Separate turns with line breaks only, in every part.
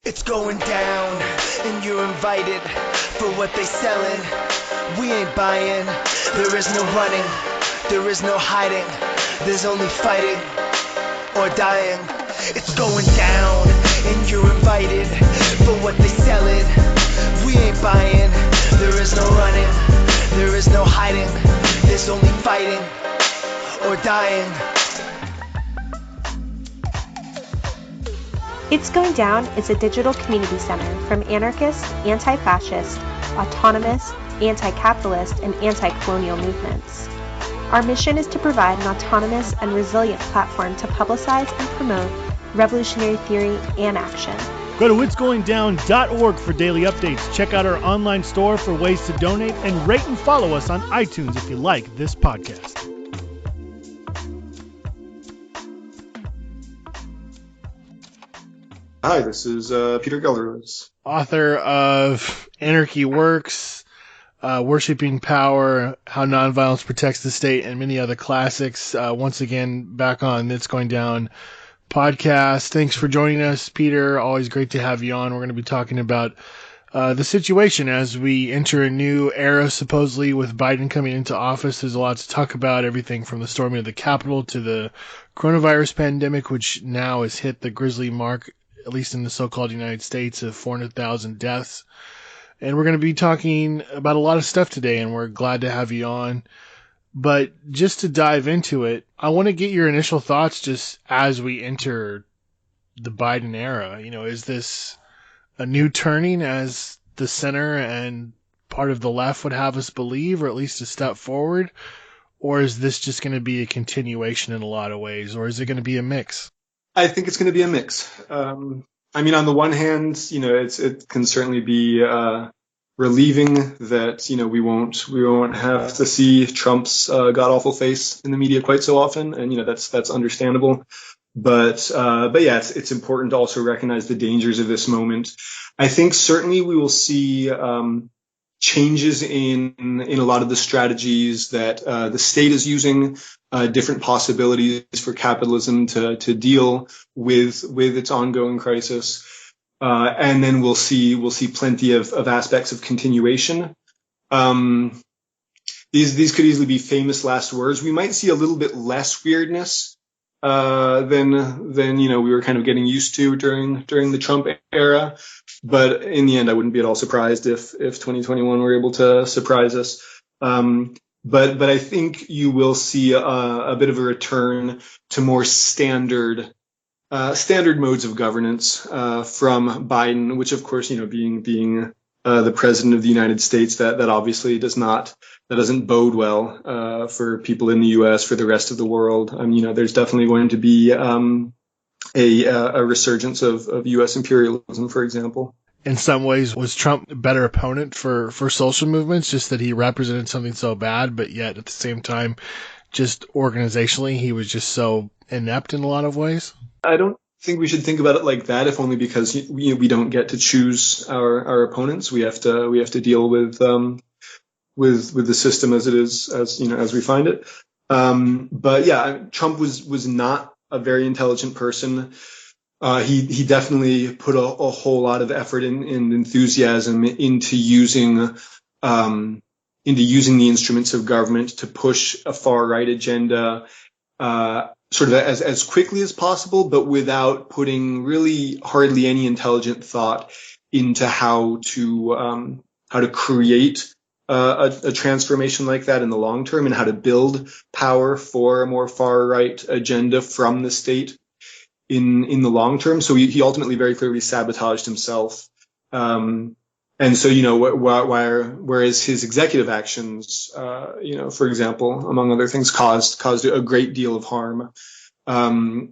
It's going down, and you're invited for what they selling. We ain't buying. There is no running, there is no hiding. There's only fighting or dying. It's going down, and you're invited for what they selling. We ain't buying. There is no running, there is no hiding. There's only fighting or dying.
It's Going Down is a digital community center from anarchist, anti-fascist, autonomous, anti-capitalist, and anti-colonial movements. Our mission is to provide an autonomous and resilient platform to publicize and promote revolutionary theory and action.
Go to itsgoingdown.org for daily updates. Check out our online store for ways to donate, and rate and follow us on iTunes if you like this podcast.
Hi, this is Peter Gelderloos,
author of Anarchy Works, Worshipping Power, How Nonviolence Protects the State, and many other classics. Once again, back on It's Going Down podcast. Thanks for joining us, Peter. Always great to have you on. We're going to be talking about the situation as we enter a new era, supposedly, with Biden coming into office. There's a lot to talk about, everything from the storming of the Capitol to the coronavirus pandemic, which now has hit the grisly mark, at least in the so-called United States, of 400,000 deaths. And we're going to be talking about a lot of stuff today, and we're glad to have you on. But just to dive into it, I want to get your initial thoughts just as we enter the Biden era. You know, is this a new turning as the center and part of the left would have us believe, or at least a step forward? Or is this just going to be a continuation in a lot of ways? Or is it going to be a mix?
I think it's going to be a mix. I mean, on the one hand, you know, it can certainly be relieving that, you know, we won't have to see Trump's god awful face in the media quite so often, and you know that's understandable. But yeah, it's important to also recognize the dangers of this moment. I think certainly we will see changes in a lot of the strategies that the state is using, different possibilities for capitalism to deal with its ongoing crisis, and then we'll see plenty of aspects of continuation. These could easily be famous last words. We might see a little bit less weirdness than you know we were kind of getting used to during the Trump era. But in the end, I wouldn't be at all surprised if 2021 were able to surprise us. But I think you will see a bit of a return to more standard modes of governance from Biden, which of course, you know, being the president of the United States, that obviously doesn't bode well for people in the U.S., for the rest of the world. You know, there's definitely going to be a resurgence of U.S. imperialism, for example.
In some ways, was Trump a better opponent for social movements, just that he represented something so bad, but yet at the same time, just organizationally, he was just so inept in a lot of ways? I
don't think we should think about it like that, if only because we don't get to choose our opponents. We have to deal with the system as it is, as we find it. But yeah, Trump was not a very intelligent person. He definitely put a whole lot of effort and enthusiasm into using the instruments of government to push a far right agenda, sort of as quickly as possible, but without putting really hardly any intelligent thought into how to create a transformation like that in the long term, and how to build power for a more far right agenda from the state in the long term. So he ultimately very clearly sabotaged himself. And so, you know, whereas his executive actions, you know, for example, among other things, caused a great deal of harm.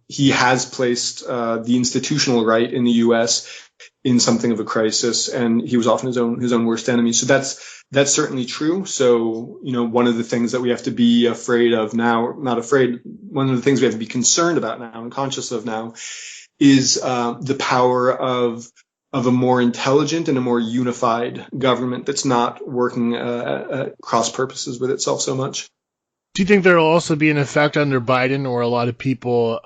He has placed the institutional right in the U.S. in something of a crisis, and he was often his own worst enemy. So that's certainly true. So, you know, one of the things that we have to be afraid of now, not afraid, one of the things we have to be concerned about now and conscious of now is the power of a more intelligent and a more unified government that's not working at cross purposes with itself so much.
Do you think there will also be an effect under Biden, where a lot of people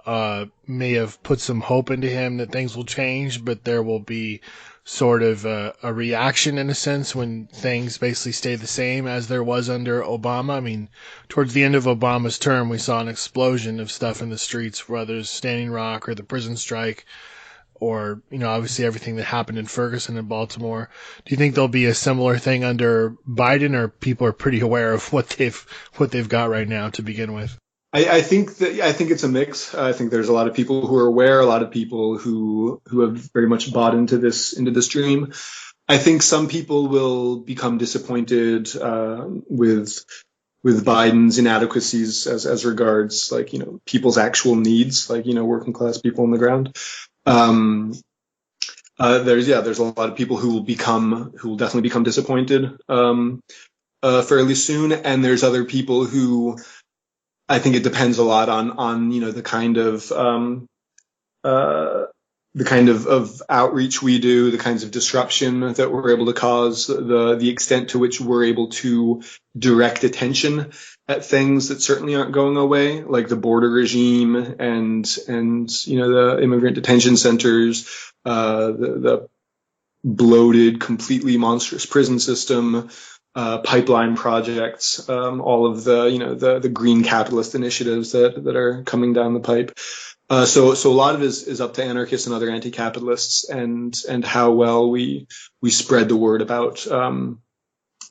may have put some hope into him that things will change, but there will be sort of a reaction in a sense when things basically stay the same as there was under Obama? I mean, towards the end of Obama's term, we saw an explosion of stuff in the streets, whether it's Standing Rock or the prison strike, or, obviously everything that happened in Ferguson and Baltimore. Do you think there'll be a similar thing under Biden, or people are pretty aware of what they've got right now to begin with?
I think it's a mix. I think there's a lot of people who are aware, a lot of people who have very much bought into this dream. I think some people will become disappointed with Biden's inadequacies as regards people's actual needs, working class people on the ground. There's a lot of people who will definitely become disappointed fairly soon, and there's other people who I think it depends a lot on the kind of outreach we do, the kinds of disruption that we're able to cause, the extent to which we're able to direct attention at things that certainly aren't going away, like the border regime and the immigrant detention centers, the bloated, completely monstrous prison system, pipeline projects, all of the green capitalist initiatives that are coming down the pipe. So a lot of it is up to anarchists and other anti-capitalists and how well we spread the word about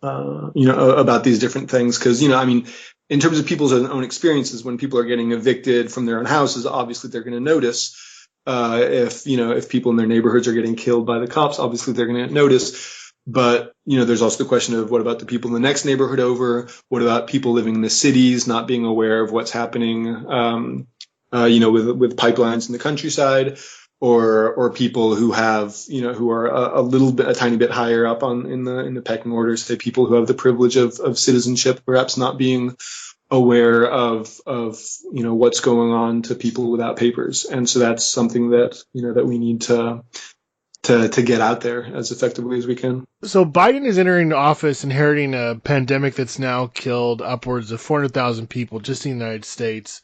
about these different things. Because in terms of people's own experiences, when people are getting evicted from their own houses, obviously they're going to notice. If people in their neighborhoods are getting killed by the cops, obviously they're going to notice. But, there's also the question of what about the people in the next neighborhood over? What about people living in the cities, not being aware of what's happening, with pipelines in the countryside, or people who have, who are a tiny bit higher up in the pecking order, say people who have the privilege of citizenship, perhaps not being aware of what's going on to people without papers. And so that's something that, that we need to get out there as effectively as we can.
So Biden is entering office inheriting a pandemic that's now killed upwards of 400,000 people just in the United States.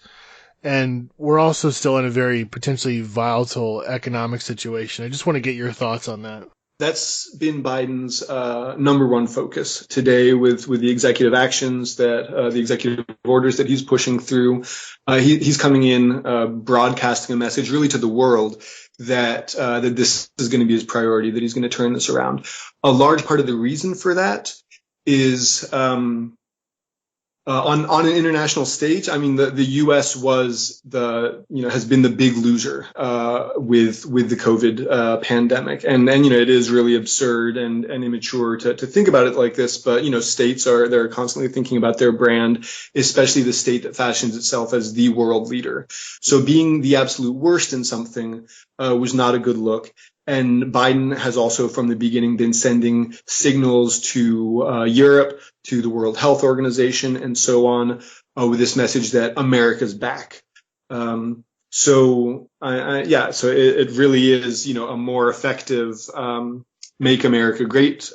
And we're also still in a very potentially volatile economic situation. I just want to get your thoughts on that.
That's been Biden's number one focus today with the executive actions the executive orders that he's pushing through. He's coming in broadcasting a message really to the world that this is going to be his priority, that he's going to turn this around. A large part of the reason for that is on an international stage. I mean, the U.S. has been the big loser with the COVID pandemic, and it is really absurd and immature to think about it like this. But states they're constantly thinking about their brand, especially the state that fashions itself as the world leader. So being the absolute worst in something was not a good look. And Biden has also from the beginning been sending signals to Europe, to the World Health Organization, and so on, with this message that America's back. So it really is, a more effective "Make America Great"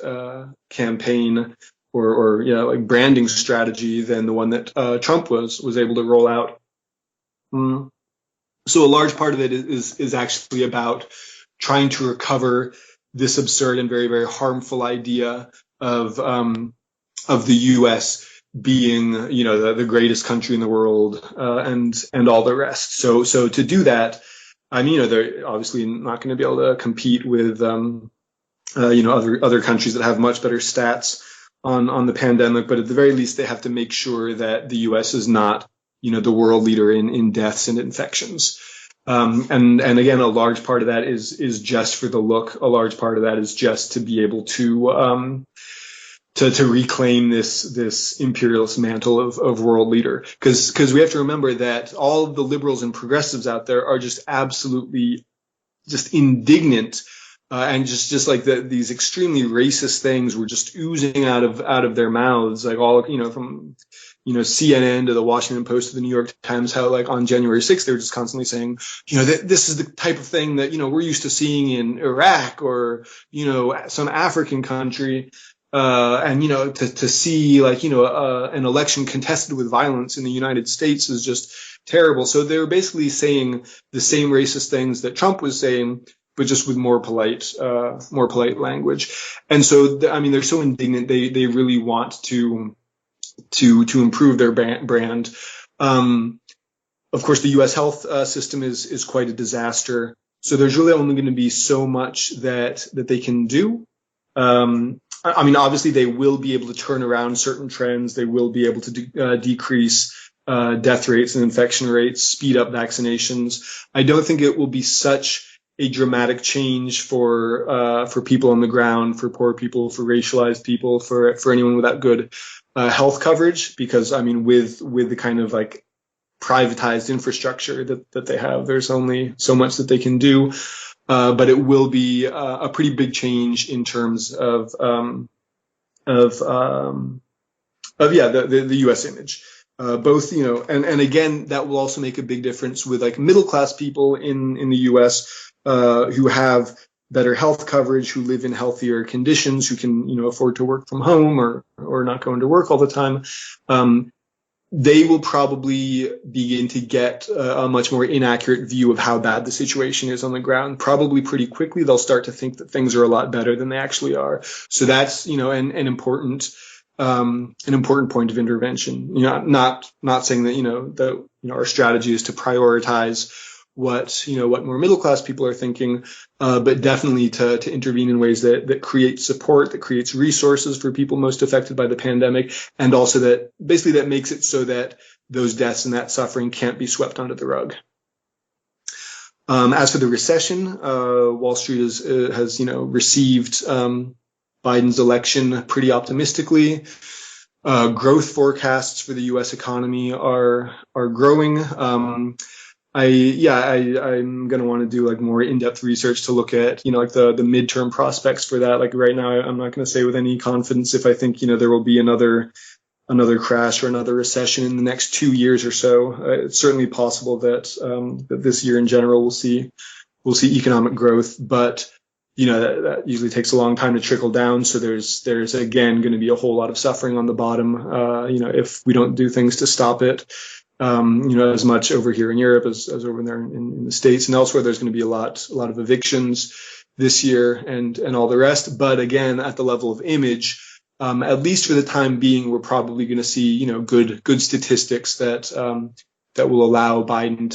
campaign or like branding strategy than the one that Trump was able to roll out. So a large part of it is actually about trying to recover this absurd and very, very harmful idea of the U.S. being, the greatest country in the world, and all the rest. So to do that, they're obviously not going to be able to compete with, other countries that have much better stats on the pandemic. But at the very least, they have to make sure that the U.S. is not, the world leader in deaths and infections. And again, a large part of that is just for the look. A large part of that is just to be able to reclaim this imperialist mantle of world leader. Cause we have to remember that all of the liberals and progressives out there are just absolutely just indignant, and just like these extremely racist things were just oozing out of their mouths, like all, from, CNN to the Washington Post to the New York Times, how like on January 6th, they were just constantly saying, that this is the type of thing that, we're used to seeing in Iraq or, some African country. And, to see an election contested with violence in the United States is just terrible. So they were basically saying the same racist things that Trump was saying, but just with more polite language. And so, they're so indignant. They really want to improve their brand. Of course, the U.S. health system is quite a disaster. So there's really only going to be so much that they can do. Obviously, they will be able to turn around certain trends. They will be able to decrease death rates and infection rates, speed up vaccinations. I don't think it will be such a dramatic change for people on the ground, for poor people, for racialized people, for anyone without good health coverage, because with the kind of like privatized infrastructure that they have, there's only so much that they can do. But it will be a pretty big change in terms of the U.S. image. Both, and again, that will also make a big difference with like middle class people in the U.S. Who have better health coverage, who live in healthier conditions, who can, afford to work from home or not go into work all the time. They will probably begin to get a much more inaccurate view of how bad the situation is on the ground. Probably pretty quickly, they'll start to think that things are a lot better than they actually are. So that's, an important point of intervention. Not saying that, our strategy is to prioritize what more middle class people are thinking, but definitely to intervene in ways that create support, that creates resources for people most affected by the pandemic, and also that makes it so that those deaths and that suffering can't be swept under the rug. As for the recession, Wall Street has received Biden's election pretty optimistically. Growth forecasts for the U.S. economy are growing. I'm going to want to do like more in-depth research to look at, like the midterm prospects for that. Like right now, I'm not going to say with any confidence if I think, there will be another crash or another recession in the next 2 years or so. It's certainly possible that this year in general we'll see economic growth, but that usually takes a long time to trickle down. So there's again going to be a whole lot of suffering on the bottom, if we don't do things to stop it. As much over here in Europe as over there in the States and elsewhere. There's going to be a lot of evictions this year and all the rest. But again, at the level of image, at least for the time being, we're probably going to see, good statistics that will allow Biden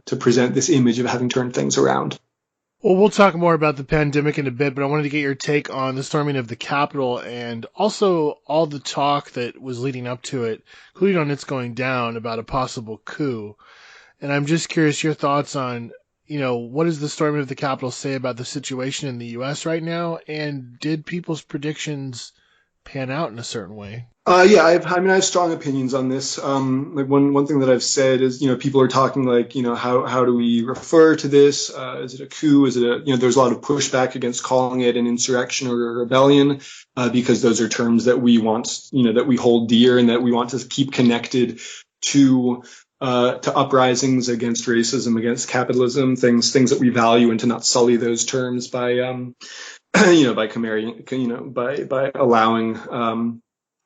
to present this image of having turned things around.
Well, we'll talk more about the pandemic in a bit, but I wanted to get your take on the storming of the Capitol and also all the talk that was leading up to it, including on its going down, about a possible coup. And I'm just curious your thoughts on, what does the storming of the Capitol say about the situation in the U.S. right now? And did people's predictions pan out in a certain way?
I have strong opinions on this. Like one thing that I've said is, people are talking like, how do we refer to this? Is it a coup? Is it there's a lot of pushback against calling it an insurrection or a rebellion, because those are terms that we want, that we hold dear and that we want to keep connected to uprisings against racism, against capitalism, things that we value, and to not sully those terms by, by allowing,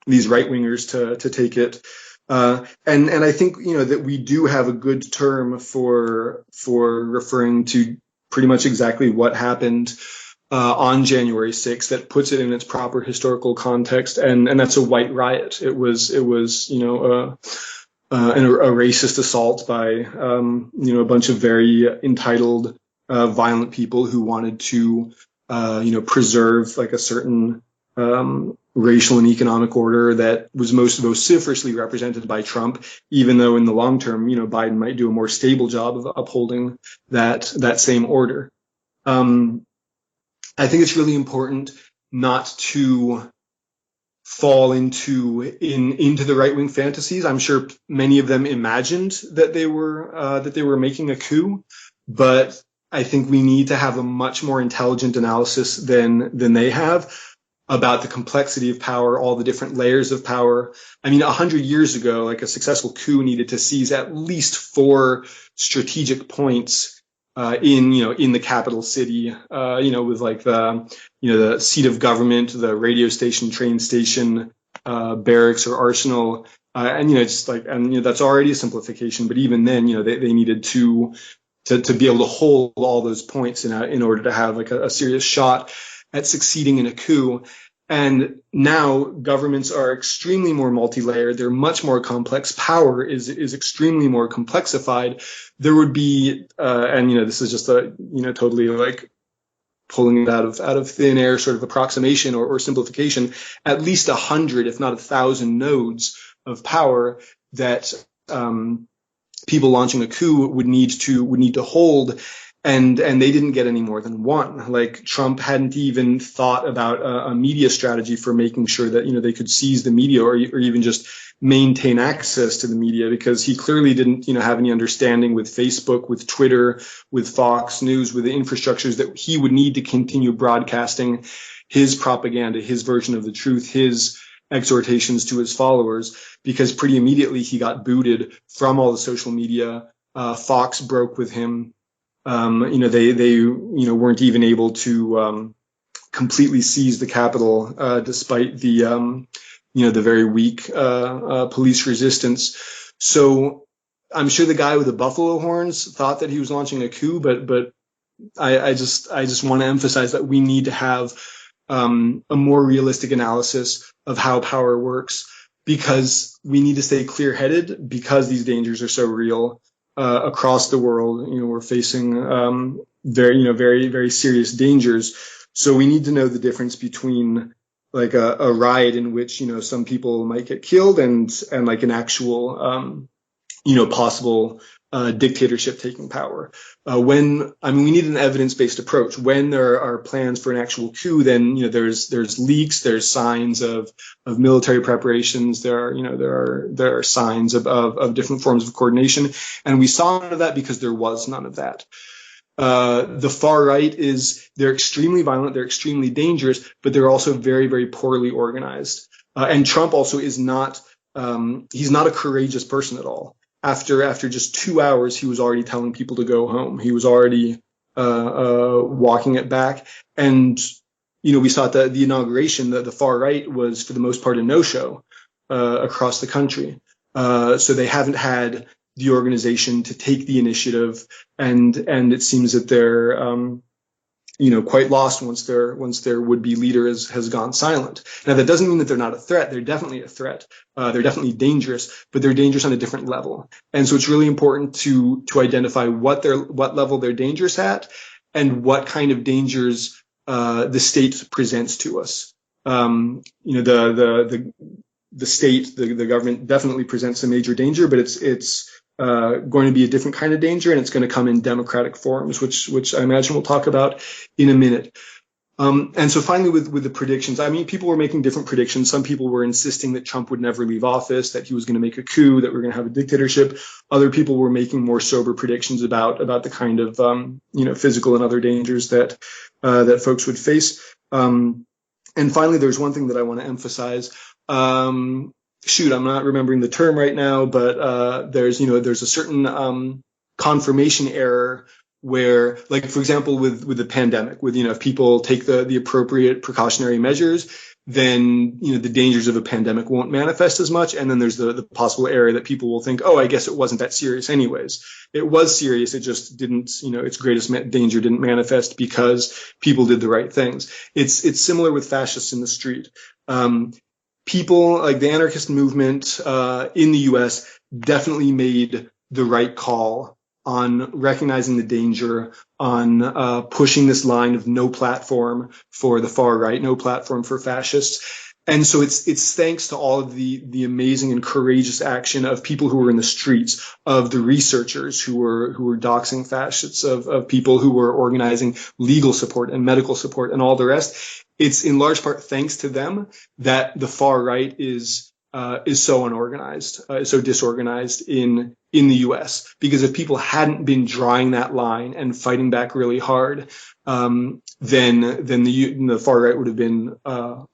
these right wingers to take it. And I think, that we do have a good term for referring to pretty much exactly what happened, on January 6th that puts it in its proper historical context. And that's a white riot. It was, a racist assault by, a bunch of very entitled, violent people who wanted to, preserve like a certain, racial and economic order that was most vociferously represented by Trump, even though in the long term, Biden might do a more stable job of upholding that same order. I think it's really important not to fall into the right-wing fantasies. I'm sure many of them imagined that they were making a coup, but I think we need to have a much more intelligent analysis than they have about the complexity of power, all the different layers of power. 100 years ago, like a successful coup needed to seize at least 4 strategic points in the capital city, with like the seat of government, the radio station, train station, barracks or arsenal, and just like, and that's already a simplification. But even then, they needed to be able to hold all those points in order to have like a serious shot at succeeding in a coup. And now governments are extremely more multi-layered. They're much more complex. Power is extremely more complexified. There would be, and this is just a totally like pulling it out of thin air sort of approximation or simplification. At least 100, if not 1,000 nodes of power that people launching a coup would need to hold. And they didn't get any more than one. Like Trump hadn't even thought about a media strategy for making sure that, they could seize the media or even just maintain access to the media, because he clearly didn't, have any understanding with Facebook, with Twitter, with Fox News, with the infrastructures that he would need to continue broadcasting his propaganda, his version of the truth, his exhortations to his followers, because pretty immediately he got booted from all the social media. Fox broke with him. They weren't even able to completely seize the Capitol, despite the very weak police resistance. So I'm sure the guy with the buffalo horns thought that he was launching a coup, but I just want to emphasize that we need to have a more realistic analysis of how power works, because we need to stay clear-headed, because these dangers are so real. Across the world, we're facing very, very serious dangers. So we need to know the difference between like a riot in which some people might get killed and like an actual possible dictatorship taking power. We need an evidence-based approach. When there are plans for an actual coup, then there's leaks, there's signs of military preparations, there are signs of different forms of coordination, and we saw none of that because there was none of that. The far right they're extremely violent, they're extremely dangerous, but they're also very, very poorly organized. And Trump also is not he's not a courageous person at all. After just 2 hours, he was already telling people to go home. He was already walking it back. And, we saw at the inauguration that the far right was, for the most part, a no-show across the country. So they haven't had the organization to take the initiative. And it seems that they're quite lost once their would-be leader has gone silent. Now, that doesn't mean that they're not a threat. They're definitely a threat. They're definitely dangerous, but they're dangerous on a different level. And so it's really important to identify what level they're dangerous at and what kind of dangers the state presents to us. The state, the government definitely presents a major danger, but it's going to be a different kind of danger, and it's going to come in democratic forms, which I imagine we'll talk about in a minute. And so finally, with the predictions, people were making different predictions. Some people were insisting that Trump would never leave office, that he was going to make a coup, that we're going to have a dictatorship. Other people were making more sober predictions about the kind of physical and other dangers that folks would face. And finally, there's one thing that I want to emphasize. I'm not remembering the term right now, but there's a certain confirmation error where, like, for example, with the pandemic, if people take the appropriate precautionary measures, then the dangers of a pandemic won't manifest as much. And then there's the possible error that people will think, oh, I guess it wasn't that serious anyways. It was serious. It just didn't, its greatest danger didn't manifest because people did the right things. It's similar with fascists in the street. People like the anarchist movement in the U.S. definitely made the right call on recognizing the danger, on pushing this line of no platform for the far right, no platform for fascists. And so it's thanks to all of the amazing and courageous action of people who were in the streets, of the researchers who were doxing fascists, of people who were organizing legal support and medical support and all the rest. It's in large part thanks to them that the far right is so unorganized, so disorganized in the U.S. Because if people hadn't been drawing that line and fighting back really hard, then the far right would have been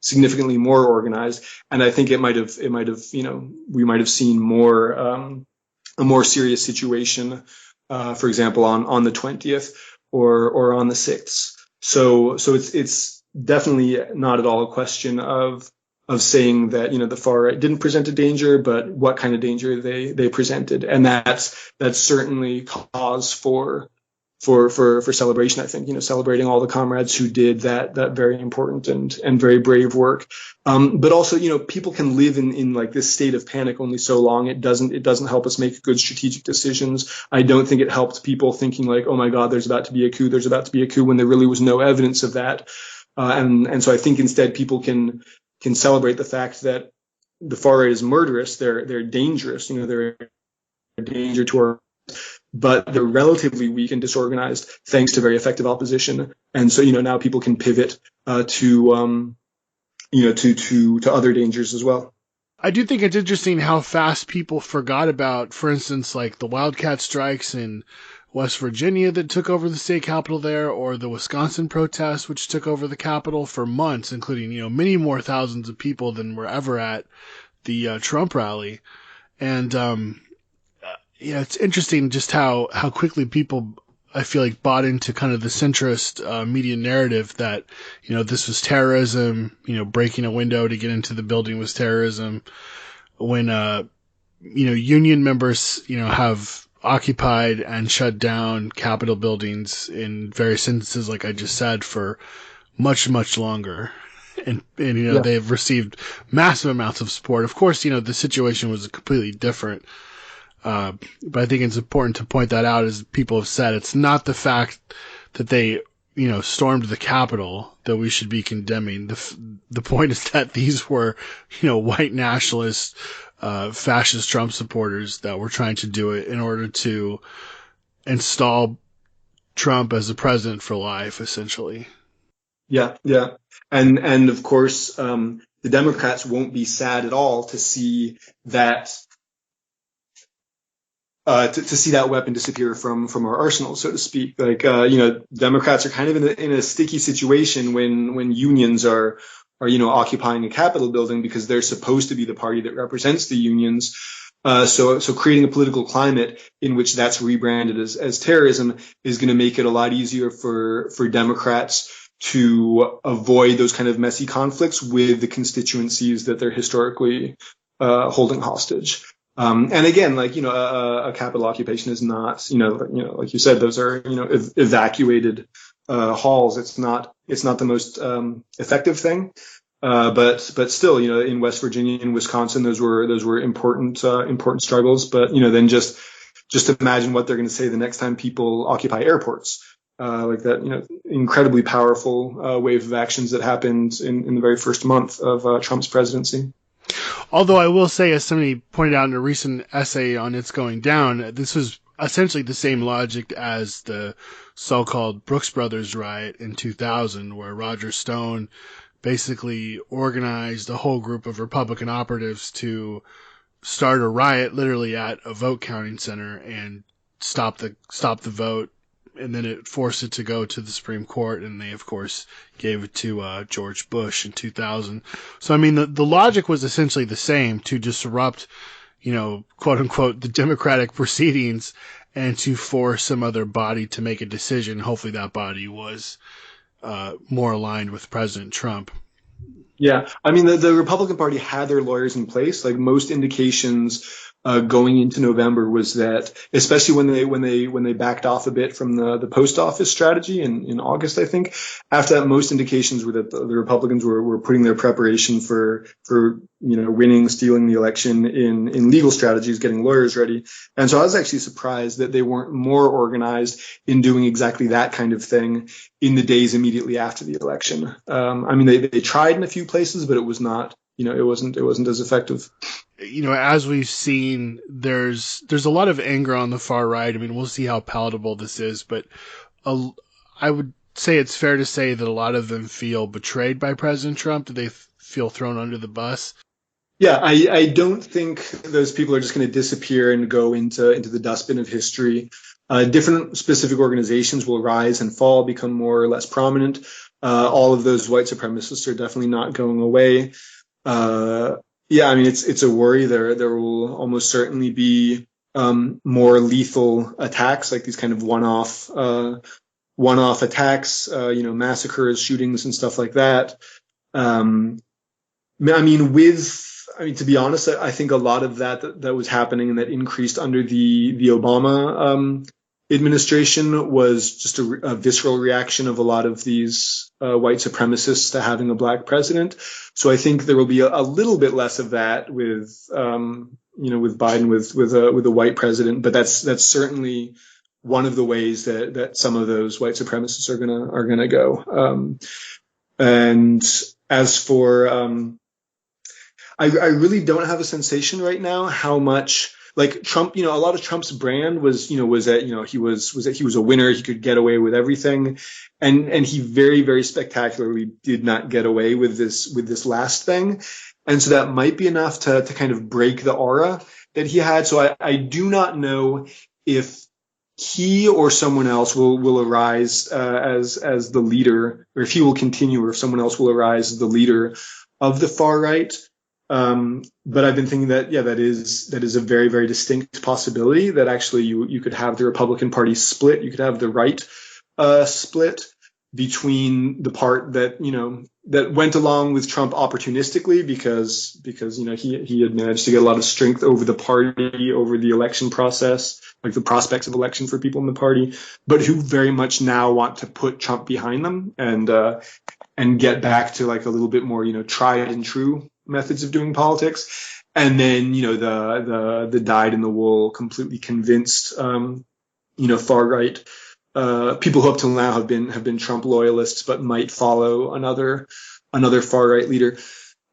significantly more organized, and I think we might have seen more a more serious situation for example, on the 20th or on the 6th. So it's definitely not at all a question of saying that, the far right didn't present a danger, but what kind of danger they presented. And that's certainly cause for celebration, I think, celebrating all the comrades who did that very important and very brave work. But also, people can live in like this state of panic only so long. It doesn't help us make good strategic decisions. I don't think it helped people thinking like, oh my God, there's about to be a coup, when there really was no evidence of that. And so I think instead people can celebrate the fact that the far right is murderous. They're dangerous. They're a danger to our, but they're relatively weak and disorganized thanks to very effective opposition. And so, now people can pivot to other dangers as well.
I do think it's interesting how fast people forgot about, for instance, like the Wildcat strikes in West Virginia that took over the state capitol there, or the Wisconsin protests, which took over the capitol for months, including, many more thousands of people than were ever at the Trump rally. And, it's interesting just how quickly people, I feel like, bought into kind of the centrist media narrative that, this was terrorism, breaking a window to get into the building was terrorism. When, union members, have occupied and shut down Capitol buildings in various instances, like I just said, for much, much longer. And
Yeah.
they've received massive amounts of support. Of course, the situation was completely different. But I think it's important to point that out, as people have said. It's not the fact that they, stormed the Capitol that we should be condemning. The point is that these were, white nationalist, fascist Trump supporters that were trying to do it in order to install Trump as a president for life, essentially.
Yeah. And of course, the Democrats won't be sad at all to see that to see that weapon disappear from our arsenal, so to speak. Like, Democrats are kind of in a sticky situation when unions are occupying a Capitol building, because they're supposed to be the party that represents the unions. So creating a political climate in which that's rebranded as terrorism is going to make it a lot easier for Democrats to avoid those kind of messy conflicts with the constituencies that they're historically holding hostage. And again, like, a Capitol occupation is not, like you said, those are, evacuated halls. It's not the most effective thing. But still, in West Virginia and Wisconsin, those were important struggles. But, then just imagine what they're going to say the next time people occupy airports. Like that, incredibly powerful wave of actions that happened in the very first month of Trump's presidency.
Although I will say, as somebody pointed out in a recent essay on It's Going Down, this was essentially the same logic as the so-called Brooks Brothers riot in 2000, where Roger Stone basically organized a whole group of Republican operatives to start a riot literally at a vote counting center and stop the vote. And then it forced it to go to the Supreme Court, and they, of course, gave it to George Bush in 2000. So, I mean, the logic was essentially the same: to disrupt, quote unquote, the democratic proceedings, and to force some other body to make a decision. Hopefully, that body was more aligned with President Trump.
Yeah, I mean, the Republican Party had their lawyers in place. Like, most indications going into November was that, especially when they backed off a bit from the post office strategy in August, I think. After that, most indications were that the Republicans were putting their preparation for winning, stealing the election in legal strategies, getting lawyers ready. And so I was actually surprised that they weren't more organized in doing exactly that kind of thing in the days immediately after the election. I mean, they tried in a few places, but it was not, it wasn't as effective.
As we've seen, there's a lot of anger on the far right. I mean, we'll see how palatable this is, but I would say it's fair to say that a lot of them feel betrayed by President Trump. Do they feel thrown under the bus?
Yeah, I don't think those people are just going to disappear and go into the dustbin of history. Different specific organizations will rise and fall, become more or less prominent. All of those white supremacists are definitely not going away. Yeah, I mean, it's a worry. There will almost certainly be more lethal attacks, like these kind of one-off attacks, massacres, shootings, and stuff like that. To be honest, I think a lot of that was happening and that increased under the Obama administration was just a visceral reaction of a lot of these white supremacists to having a black president. So I think there will be a little bit less of that with Biden with a white president, but that's certainly one of the ways that some of those white supremacists are gonna go. And as for I really don't have a sensation right now how much, like, Trump, a lot of Trump's brand was that he was a winner, he could get away with everything, and he very, very spectacularly did not get away with this last thing, and so that might be enough to kind of break the aura that he had. So I do not know if he or someone else will arise as the leader, or if he will continue, or if someone else will arise as the leader of the far right. But I've been thinking that that is a very, very distinct possibility, that actually you could have the Republican Party split. You could have the right split between the part that that went along with Trump opportunistically because he had managed to get a lot of strength over the party, over the election process, like the prospects of election for people in the party, but who very much now want to put Trump behind them and get back to like a little bit more tried and true methods of doing politics. And then the dyed in the wool, completely convinced far right people who up till now have been Trump loyalists but might follow another far right leader.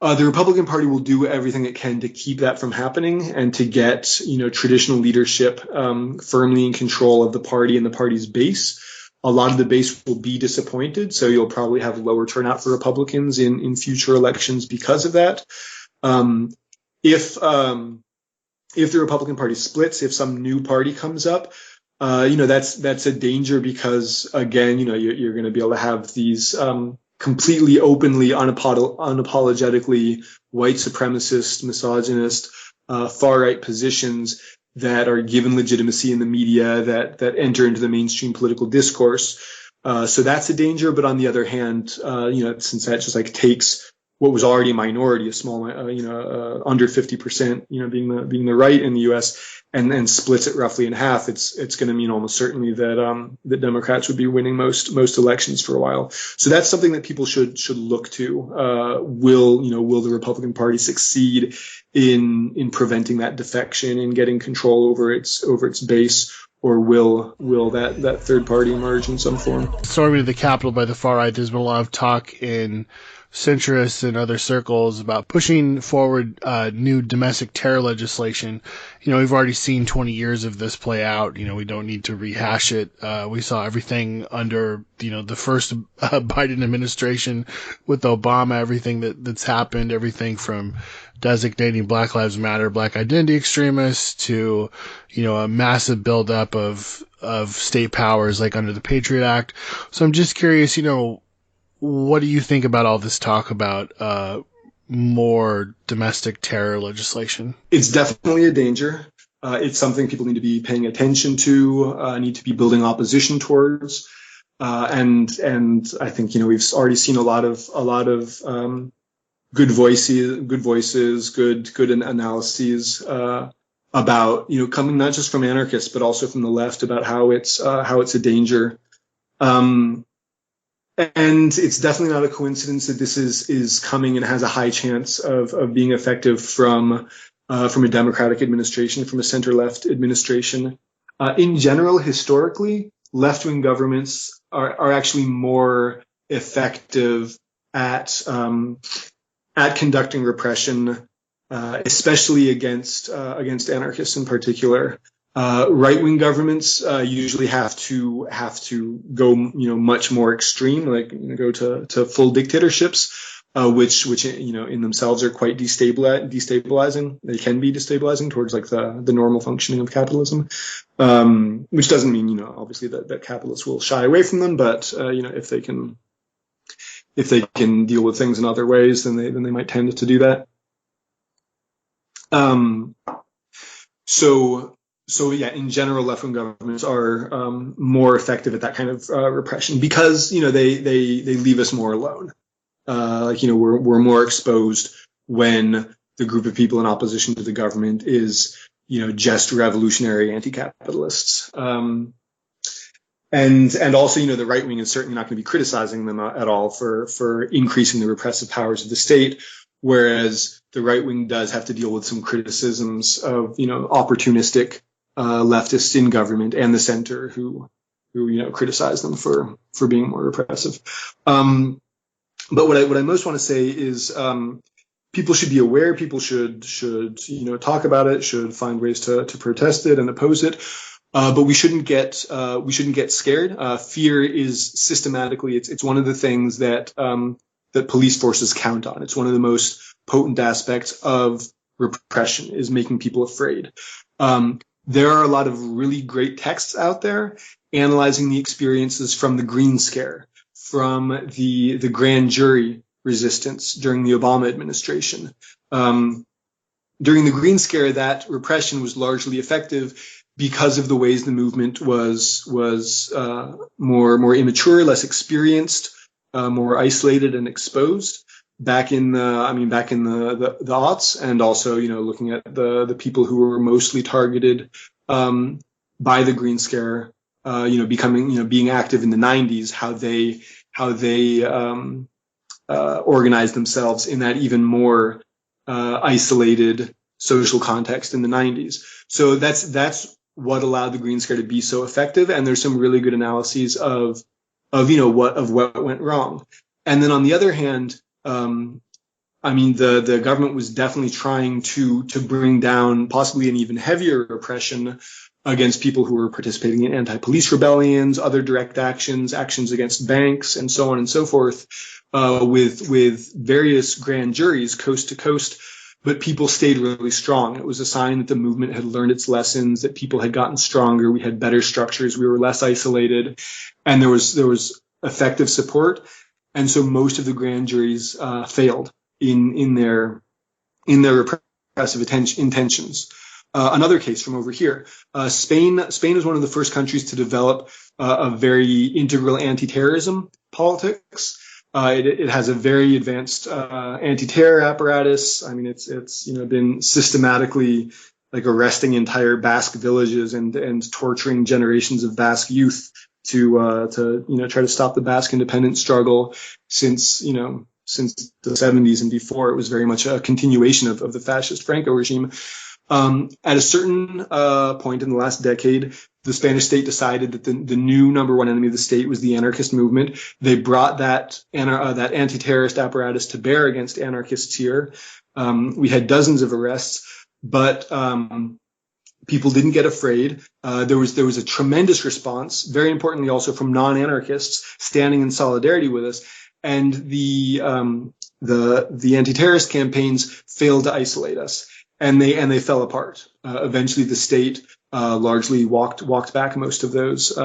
The Republican Party will do everything it can to keep that from happening and to get traditional leadership firmly in control of the party and the party's base. A lot of the base will be disappointed, so you'll probably have lower turnout for Republicans in future elections because of that. If the Republican Party splits, if some new party comes up, that's a danger because, again, you're going to be able to have these completely openly, unapologetically white supremacist, misogynist, far right positions that are given legitimacy in the media, that enter into the mainstream political discourse. So that's a danger. But on the other hand, since that just like takes what was already a minority, a small, under 50%, being the right in the U.S. and splits it roughly in half, it's going to mean almost certainly that the Democrats would be winning most elections for a while. So that's something that people should look to. Will the Republican Party succeed in preventing that defection and getting control over its base, or will that third party emerge in some form?
Storming to the Capitol by the far right, there's been a lot of talk in centrists and other circles about pushing forward new domestic terror legislation. We've already seen 20 years of this play out. We don't need to rehash it. We saw everything under, the first Biden administration with Obama, everything that's happened, everything from designating Black Lives Matter, Black identity extremists to, a massive buildup of state powers like under the Patriot Act. So I'm just curious, what do you think about all this talk about more domestic terror legislation?
It's definitely a danger. It's something people need to be paying attention to, need to be building opposition towards. And I think, we've already seen a lot of good voices, good analyses about, coming not just from anarchists, but also from the left about how it's a danger. And it's definitely not a coincidence that this is coming and has a high chance of being effective from a Democratic administration, from a center-left administration. In general, historically, left-wing governments are actually more effective at conducting repression, especially against anarchists in particular. Right-wing governments usually have to go much more extreme, like go to full dictatorships, which in themselves are quite destabilizing. They can be destabilizing towards like the normal functioning of capitalism, which doesn't mean obviously that capitalists will shy away from them, but if they can deal with things in other ways, then they might tend to do that. So So yeah, in general, left-wing governments are more effective at that kind of repression because they leave us more alone. We're more exposed when the group of people in opposition to the government is just revolutionary anti-capitalists. And also, the right wing is certainly not going to be criticizing them at all for increasing the repressive powers of the state, whereas the right wing does have to deal with some criticisms of, opportunistic leftists in government and the center who criticize them for being more repressive. But what I most want to say is people should be aware. People should talk about it. Should find ways to protest it and oppose it. But we shouldn't get scared. Fear is systematically it's one of the things that police forces count on. It's one of the most potent aspects of repression is making people afraid. There are a lot of really great texts out there analyzing the experiences from the Green Scare, from the grand jury resistance during the Obama administration. During the Green Scare, that repression was largely effective because of the ways the movement was more immature, less experienced, more isolated and exposed back in the aughts, and also looking at the people who were mostly targeted by the Green Scare, being active in the 90s, how they organized themselves in that even more isolated social context in the 90s. So that's what allowed the Green Scare to be so effective. And there's some really good analyses of what went wrong. And then on the other hand, the government was definitely trying to bring down possibly an even heavier repression against people who were participating in anti-police rebellions, other direct actions against banks, and so on and so forth, with various grand juries coast to coast. But people stayed really strong. It was a sign that the movement had learned its lessons, that people had gotten stronger. We had better structures. We were less isolated, and there was effective support. And so most of the grand juries failed in their repressive intentions. Another case from over here, Spain is one of the first countries to develop a very integral anti-terrorism politics. It has a very advanced anti-terror apparatus. It's been systematically arresting entire Basque villages and torturing generations of Basque youth to try to stop the Basque independence struggle since the 70s and before. It was very much a continuation of the fascist Franco regime. At a certain point in the last decade, the Spanish state decided that the new number one enemy of the state was the anarchist movement. They brought that anti-terrorist apparatus to bear against anarchists here. We had dozens of arrests, but people didn't get afraid. There was a tremendous response, very importantly also from non-anarchists standing in solidarity with us. And the anti-terrorist campaigns failed to isolate us. And they fell apart. Eventually, the state largely walked back most of those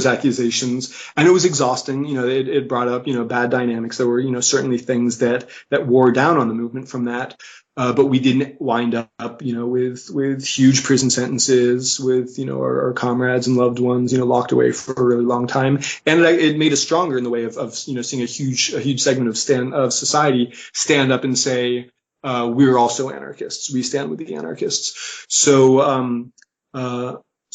accusations, and it was exhausting. It brought up bad dynamics. There were certainly things that wore down on the movement from that, but we didn't wind up with huge prison sentences, with our comrades and loved ones locked away for a really long time, and it made us stronger in the way of seeing a huge segment of society stand up and say, we're also anarchists. We stand with the anarchists. So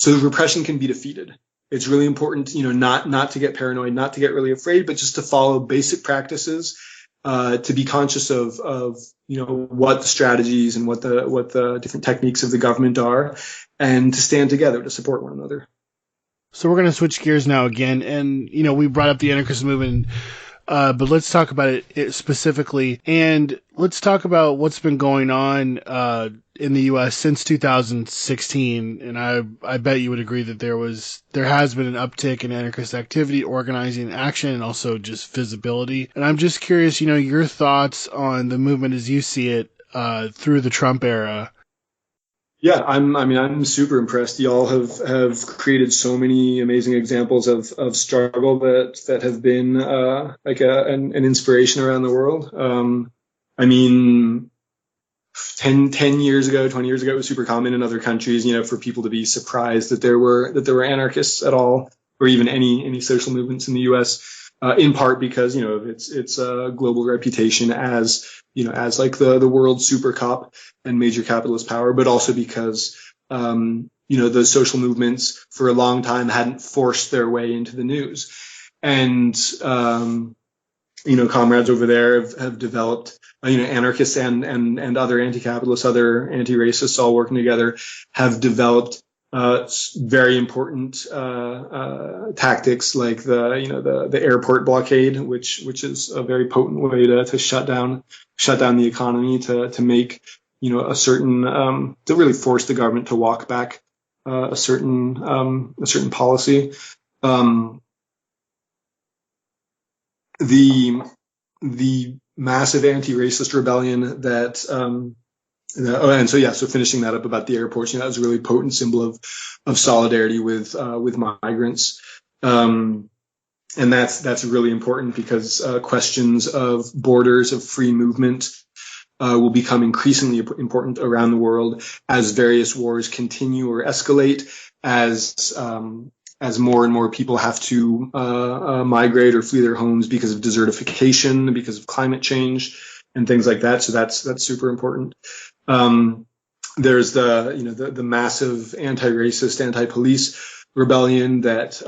repression can be defeated. It's really important, not to get paranoid, not to get really afraid, but just to follow basic practices, to be conscious of what the strategies and what the different techniques of the government are, and to stand together to support one another.
So we're going to switch gears now again, and we brought up the anarchist movement. But let's talk about it specifically, and let's talk about what's been going on in the U.S. since 2016. And I bet you would agree that there has been an uptick in anarchist activity, organizing, action, and also just visibility. And I'm just curious, your thoughts on the movement as you see it through the Trump era.
Yeah, I'm super impressed. Y'all have created so many amazing examples of struggle that have been an inspiration around the world. 10 years ago, 20 years ago, it was super common in other countries, for people to be surprised that there were anarchists at all, or even any social movements in the U.S. In part because of its global reputation as like the world super cop and major capitalist power, but also because those social movements for a long time hadn't forced their way into the news, and comrades over there have developed, anarchists and other anti-capitalists, other anti-racists, all working together, have developed very important tactics like the airport blockade, which is a very potent way to shut down the economy, to make a certain to really force the government to walk back a certain policy. The massive anti-racist rebellion that so finishing that up about the airports, that was a really potent symbol of solidarity with migrants, and that's really important because questions of borders, of free movement, will become increasingly important around the world as various wars continue or escalate, as more and more people have to migrate or flee their homes because of desertification, because of climate change, and things like that. So that's super important. There's the massive anti-racist, anti-police rebellion that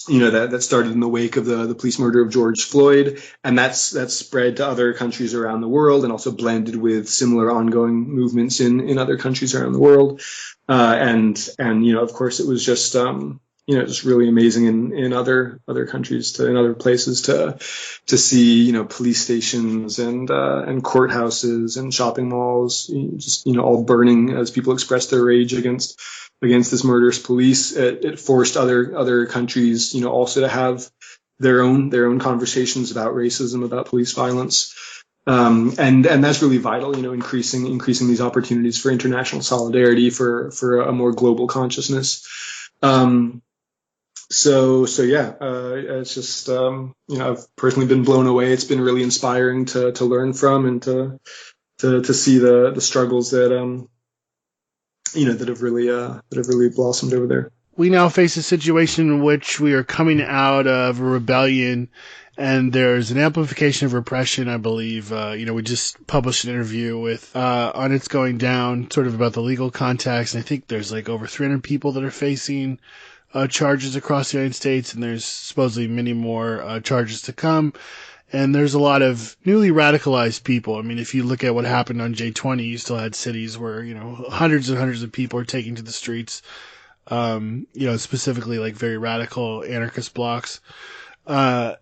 that started in the wake of the police murder of George Floyd, and that's spread to other countries around the world, and also blended with similar ongoing movements in other countries around the world. And of course, it was just just really amazing in other countries, in other places, to see police stations and courthouses and shopping malls just all burning as people expressed their rage against this murderous police. It forced other countries also to have their own conversations about racism, about police violence. And that's really vital, increasing these opportunities for international solidarity, for a more global consciousness. It's just, I've personally been blown away. It's been really inspiring to learn from, and to see the struggles that have really blossomed over there.
We now face a situation in which we are coming out of a rebellion, and there's an amplification of repression, I believe. We just published an interview with on It's Going Down, sort of about the legal context. And I think there's like over 300 people that are facing charges across the United States, and there's supposedly many more charges to come. And there's a lot of newly radicalized people. I mean, if you look at what happened on J20, you still had cities where, hundreds and hundreds of people are taking to the streets, specifically like very radical anarchist blocks. But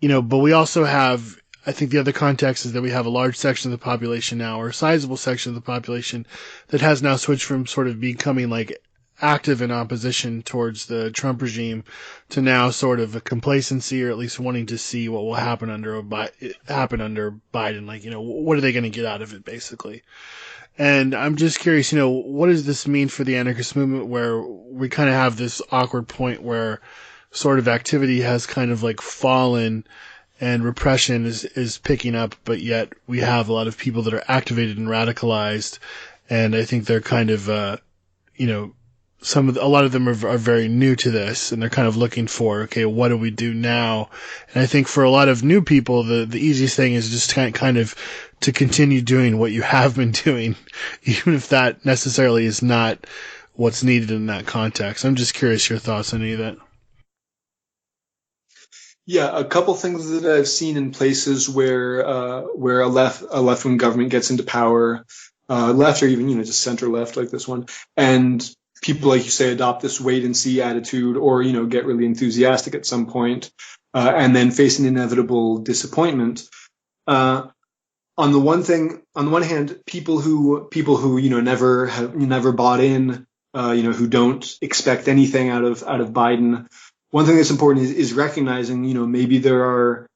we also have, I think the other context is that we have a large section of the population now, or a sizable section of the population, that has now switched from sort of becoming like active in opposition towards the Trump regime to now sort of a complacency, or at least wanting to see what will happen under Biden. Like, what are they going to get out of it, basically? And I'm just curious, what does this mean for the anarchist movement, where we kind of have this awkward point where sort of activity has kind of like fallen and repression is picking up, but yet we have a lot of people that are activated and radicalized. And I think they're kind of, a lot of them are very new to this, and they're kind of looking for, okay, what do we do now? And I think for a lot of new people, the easiest thing is just kind of to continue doing what you have been doing, even if that necessarily is not what's needed in that context. I'm just curious your thoughts on any of that.
Yeah, a couple things that I've seen in places where a left-wing government gets into power, left or even just center left like this one, and people, like you say, adopt this wait and see attitude, or get really enthusiastic at some point, and then face an inevitable disappointment. On the one hand, people who never bought in, who don't expect anything out of Biden. One thing that's important is recognizing, maybe there are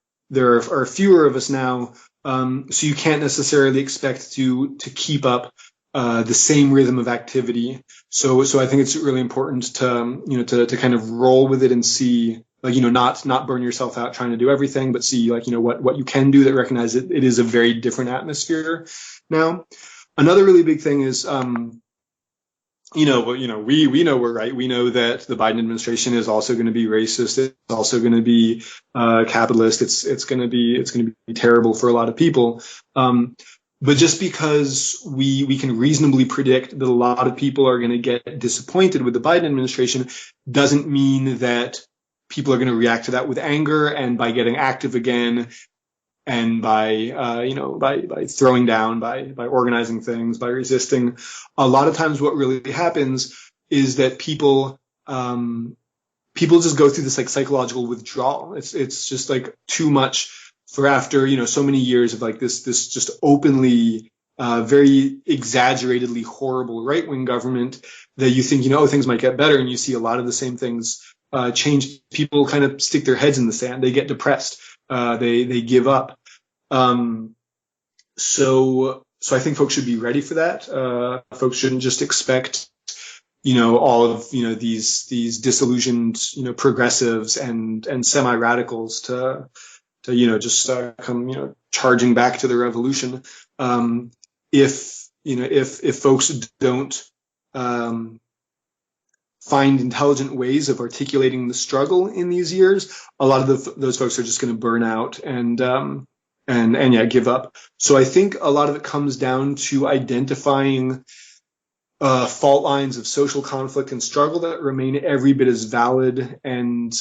fewer of us now, so you can't necessarily expect to keep up the same rhythm of activity. So I think it's really important to kind of roll with it and see, like, not burn yourself out trying to do everything, but see, like, what you can do, that recognize that it is a very different atmosphere now. Another really big thing is, we know we're right. We know that the Biden administration is also going to be racist. It's also going to be capitalist. It's going to be terrible for a lot of people. But just because we can reasonably predict that a lot of people are going to get disappointed with the Biden administration doesn't mean that people are going to react to that with anger and by getting active again and by throwing down, by organizing things, by resisting. A lot of times what really happens is that people just go through this like psychological withdrawal. It's just like too much for after, so many years of like this just openly, very exaggeratedly horrible right-wing government that you think, things might get better, and you see a lot of the same things change. People kind of stick their heads in the sand. They get depressed. They give up. So I think folks should be ready for that. Folks shouldn't just expect, all of, these disillusioned, progressives and semi-radicals to just come, charging back to the revolution. If folks don't find intelligent ways of articulating the struggle in these years, a lot of those folks are just going to burn out and give up. So I think a lot of it comes down to identifying fault lines of social conflict and struggle that remain every bit as valid and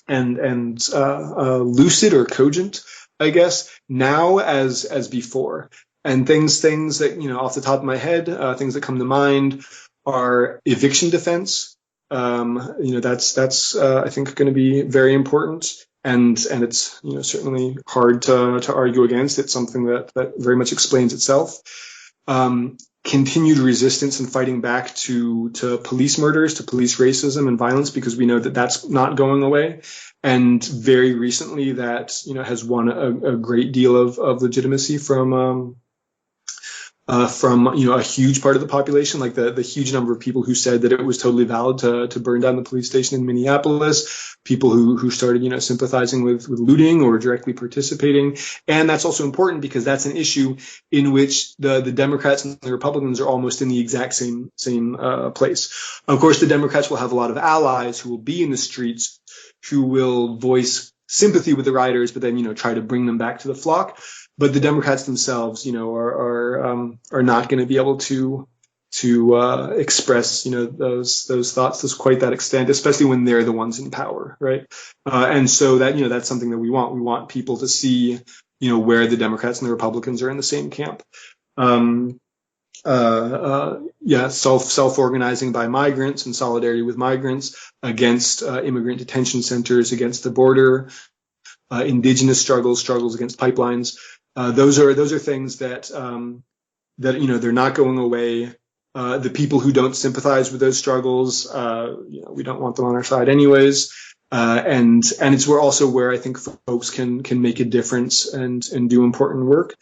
lucid or cogent, I guess, now as before. And things that, off the top of my head, things that come to mind are eviction defense. That's I think going to be very important. And it's, certainly hard to argue against. It's something that very much explains itself. Continued resistance and fighting back to police murders, to police racism and violence, because we know that that's not going away. And very recently that, has won a great deal of legitimacy from a huge part of the population, like the huge number of people who said that it was totally valid to burn down the police station in Minneapolis, people who started, sympathizing with looting or directly participating. And that's also important because that's an issue in which the Democrats and the Republicans are almost in the exact same place. Of course, the Democrats will have a lot of allies who will be in the streets, who will voice sympathy with the rioters, but then, try to bring them back to the flock. But the Democrats themselves, are not going to be able to express, those thoughts to quite that extent, especially when they're the ones in power, right? And so that, that's something that we want. We want people to see, where the Democrats and the Republicans are in the same camp. Self-organizing by migrants and solidarity with migrants against immigrant detention centers, against the border, indigenous struggles against pipelines. Those are things that they're not going away. The people who don't sympathize with those struggles, we don't want them on our side anyways. And it's where I think folks can make a difference and do important work.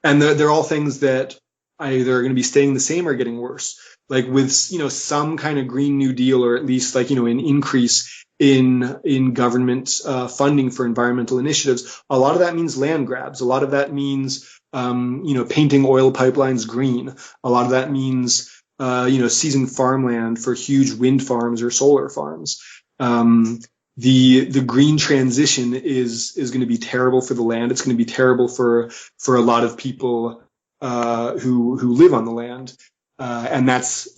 And they're all things that either are going to be staying the same or getting worse. Like with, some kind of Green New Deal, or at least like, an increase in government funding for environmental initiatives. A lot of that means land grabs. A lot of that means, painting oil pipelines green. A lot of that means, seizing farmland for huge wind farms or solar farms. The green transition is going to be terrible for the land. It's going to be terrible for a lot of people who live on the land. And that's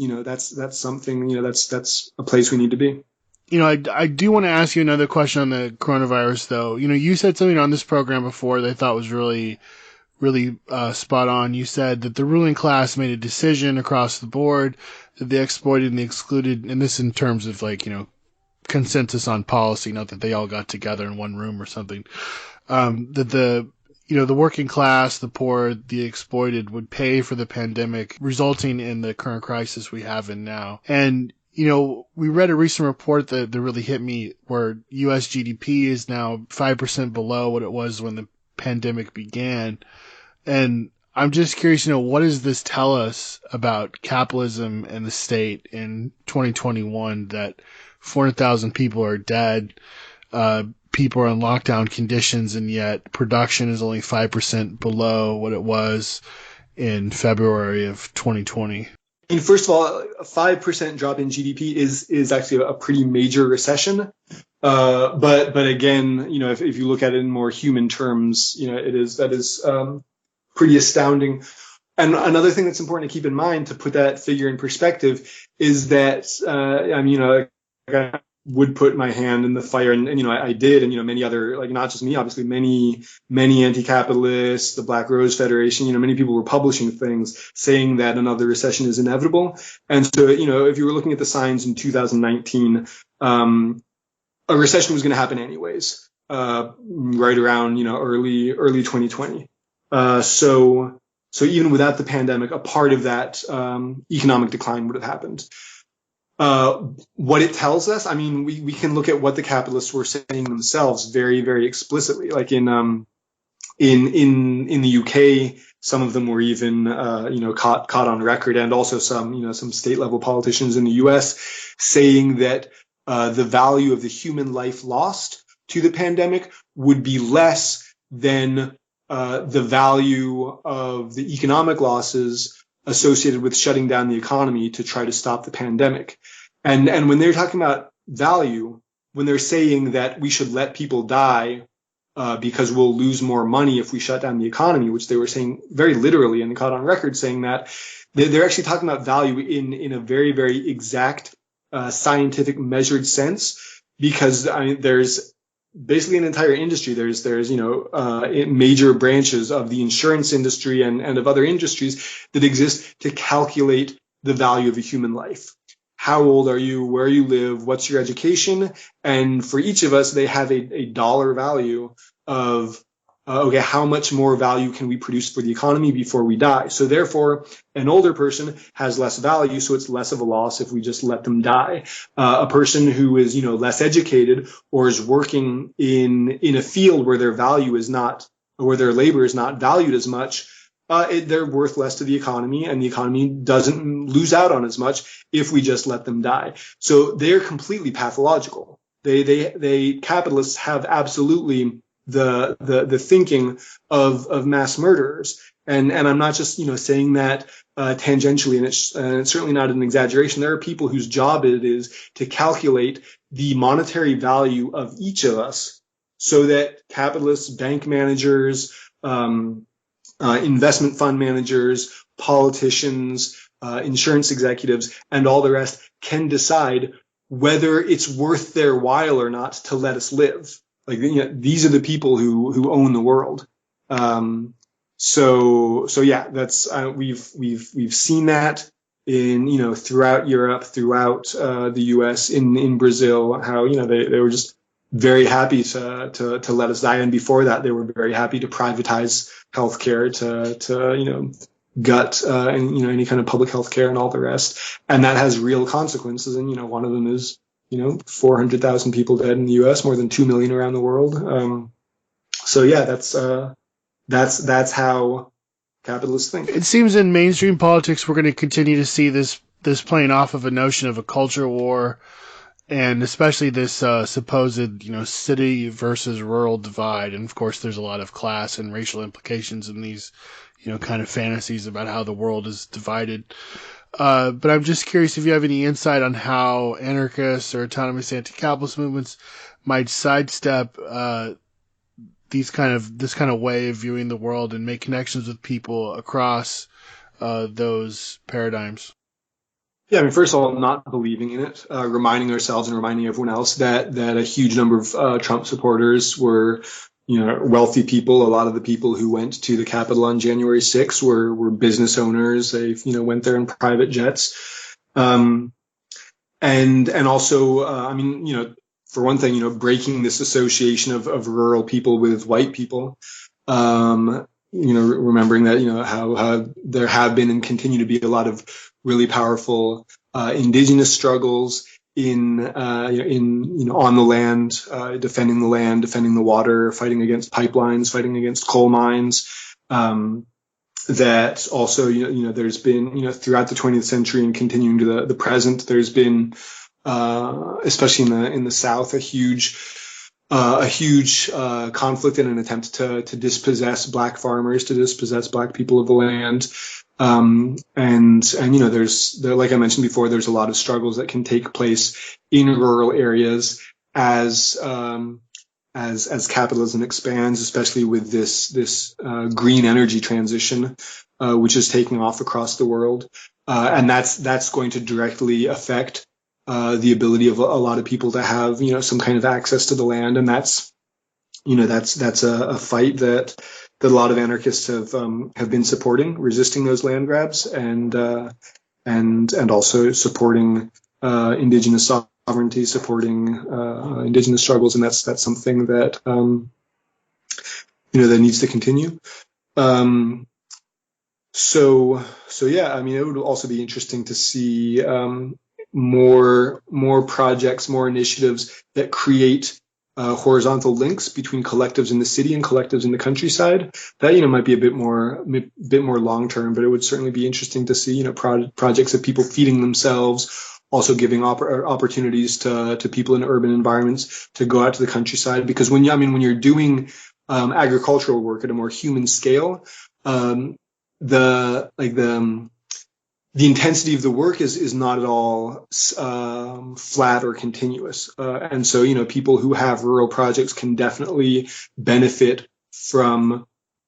something, that's a place we need to be.
I do want to ask you another question on the coronavirus, though. You said something on this program before that I thought was really, really spot on. You said that the ruling class made a decision across the board that they exploited and they excluded, and this in terms of consensus on policy, not that they all got together in one room or something, that the working class, the poor, the exploited would pay for the pandemic, resulting in the current crisis we have in now. And we read a recent report that really hit me where U.S. GDP is now 5% below what it was when the pandemic began. And I'm just curious, what does this tell us about capitalism and the state in 2021 that 400,000 people are dead, people are in lockdown conditions, and yet production is only 5% below what it was in February of 2020?
I mean, first of all, a 5% drop in GDP is actually a pretty major recession. But again, if you look at it in more human terms, that is pretty astounding. And another thing that's important to keep in mind to put that figure in perspective is that, I would put my hand in the fire, and I did, and many other, like, not just me, obviously many anti-capitalists, the Black Rose Federation, many people were publishing things saying that another recession is inevitable. And so, if you were looking at the signs in 2019, a recession was going to happen anyways, right around early 2020. So even without the pandemic, a part of that economic decline would have happened. What it tells us, I mean, we can look at what the capitalists were saying themselves very, very explicitly. Like in the UK, some of them were even caught on record, and also some state level politicians in the US saying that the value of the human life lost to the pandemic would be less than the value of the economic losses associated with shutting down the economy to try to stop the pandemic. And when they're talking about value, when they're saying that we should let people die because we'll lose more money if we shut down the economy, which they were saying very literally and caught on record saying that, they're actually talking about value in a very, very exact scientific measured sense, because there's basically an entire industry. There's major branches of the insurance industry and of other industries that exist to calculate the value of a human life. How old are you? Where you live? What's your education? And for each of us, they have a dollar value of how much more value can we produce for the economy before we die? So therefore, an older person has less value, so it's less of a loss if we just let them die. A person who is, less educated or is working in a field where their value is not, or where their labor is not valued as much, they're worth less to the economy, and the economy doesn't lose out on as much if we just let them die. So they're completely pathological. They capitalists have absolutely the thinking of mass murderers. And I'm not just, saying that tangentially, and it's certainly not an exaggeration. There are people whose job it is to calculate the monetary value of each of us so that capitalists, bank managers, investment fund managers, politicians, insurance executives, and all the rest can decide whether it's worth their while or not to let us live. Like, these are the people who own the world. So yeah, that's we've seen that in throughout Europe, throughout the U.S., in Brazil, how they were just very happy to let us die, and before that they were very happy to privatize healthcare, to gut and any kind of public healthcare and all the rest, and that has real consequences. And one of them is 400,000 people dead in the U.S., more than 2 million around the world. So yeah, that's how capitalists think.
It seems in mainstream politics we're going to continue to see this playing off of a notion of a culture war, and especially this supposed city versus rural divide. And of course there's a lot of class and racial implications in these kind of fantasies about how the world is divided. But I'm just curious if you have any insight on how anarchists or autonomous anti-capitalist movements might sidestep this kind of way of viewing the world and make connections with people across those paradigms.
Yeah, I mean, first of all, not believing in it, reminding ourselves and reminding everyone else that a huge number of Trump supporters were wealthy people. A lot of the people who went to the Capitol on January 6th were business owners. They went there in private jets, and also for one thing, breaking this association of rural people with white people. Remembering that how there have been and continue to be a lot of really powerful indigenous struggles on the land, defending the water, fighting against pipelines, fighting against coal mines, that also, there's been, throughout the 20th century and continuing to the present, there's been, especially in the South, a huge conflict and an attempt to dispossess black farmers, to dispossess black people of the land. Like I mentioned before, there's a lot of struggles that can take place in rural areas as capitalism expands, especially with this green energy transition, which is taking off across the world, and that's going to directly affect the ability of a lot of people to have some kind of access to the land, and that's a fight that a lot of anarchists have been supporting, resisting those land grabs, and also supporting indigenous sovereignty, supporting indigenous struggles, and that's something that that needs to continue. So yeah, I mean, it would also be interesting to see more projects, more initiatives that create horizontal links between collectives in the city and collectives in the countryside. That might be a bit more long term, but it would certainly be interesting to see projects of people feeding themselves, also giving opportunities to people in urban environments to go out to the countryside. Because when you're doing agricultural work at a more human scale, the intensity of the work is not at all flat or continuous, and so people who have rural projects can definitely benefit from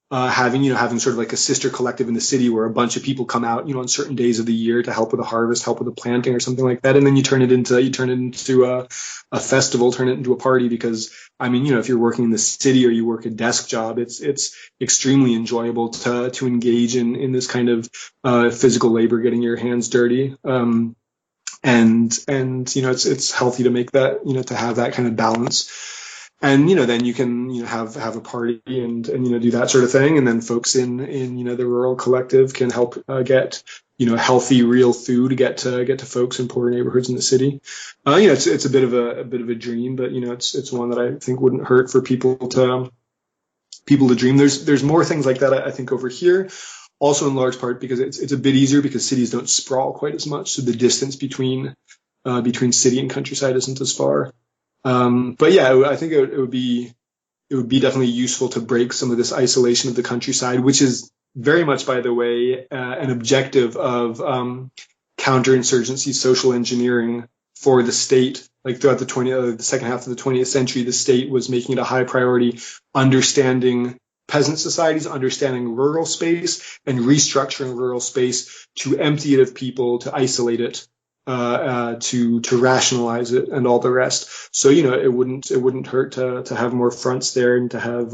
having sort of like a sister collective in the city where a bunch of people come out on certain days of the year to help with the harvest, help with the planting or something like that, and then you turn it into a festival, turn it into a party. Because if you're working in the city or you work a desk job, it's extremely enjoyable to engage in this kind of physical labor, getting your hands dirty, and it's healthy to make that to have that kind of balance. And then you can have a party and do that sort of thing, and then folks in the rural collective can help get healthy real food get to folks in poorer neighborhoods in the city. It's a bit of a dream, but it's one that I think wouldn't hurt for people to dream. There's more things like that I think over here, also in large part because it's a bit easier because cities don't sprawl quite as much, so the distance between city and countryside isn't as far. But yeah, I think it would be definitely useful to break some of this isolation of the countryside, which is very much, by the way, an objective of counterinsurgency social engineering for the state. Like throughout the second half of the 20th century, the state was making it a high priority, understanding peasant societies, understanding rural space, and restructuring rural space to empty it of people, to isolate it, to rationalize it, and all the rest. So it wouldn't hurt to have more fronts there, and to have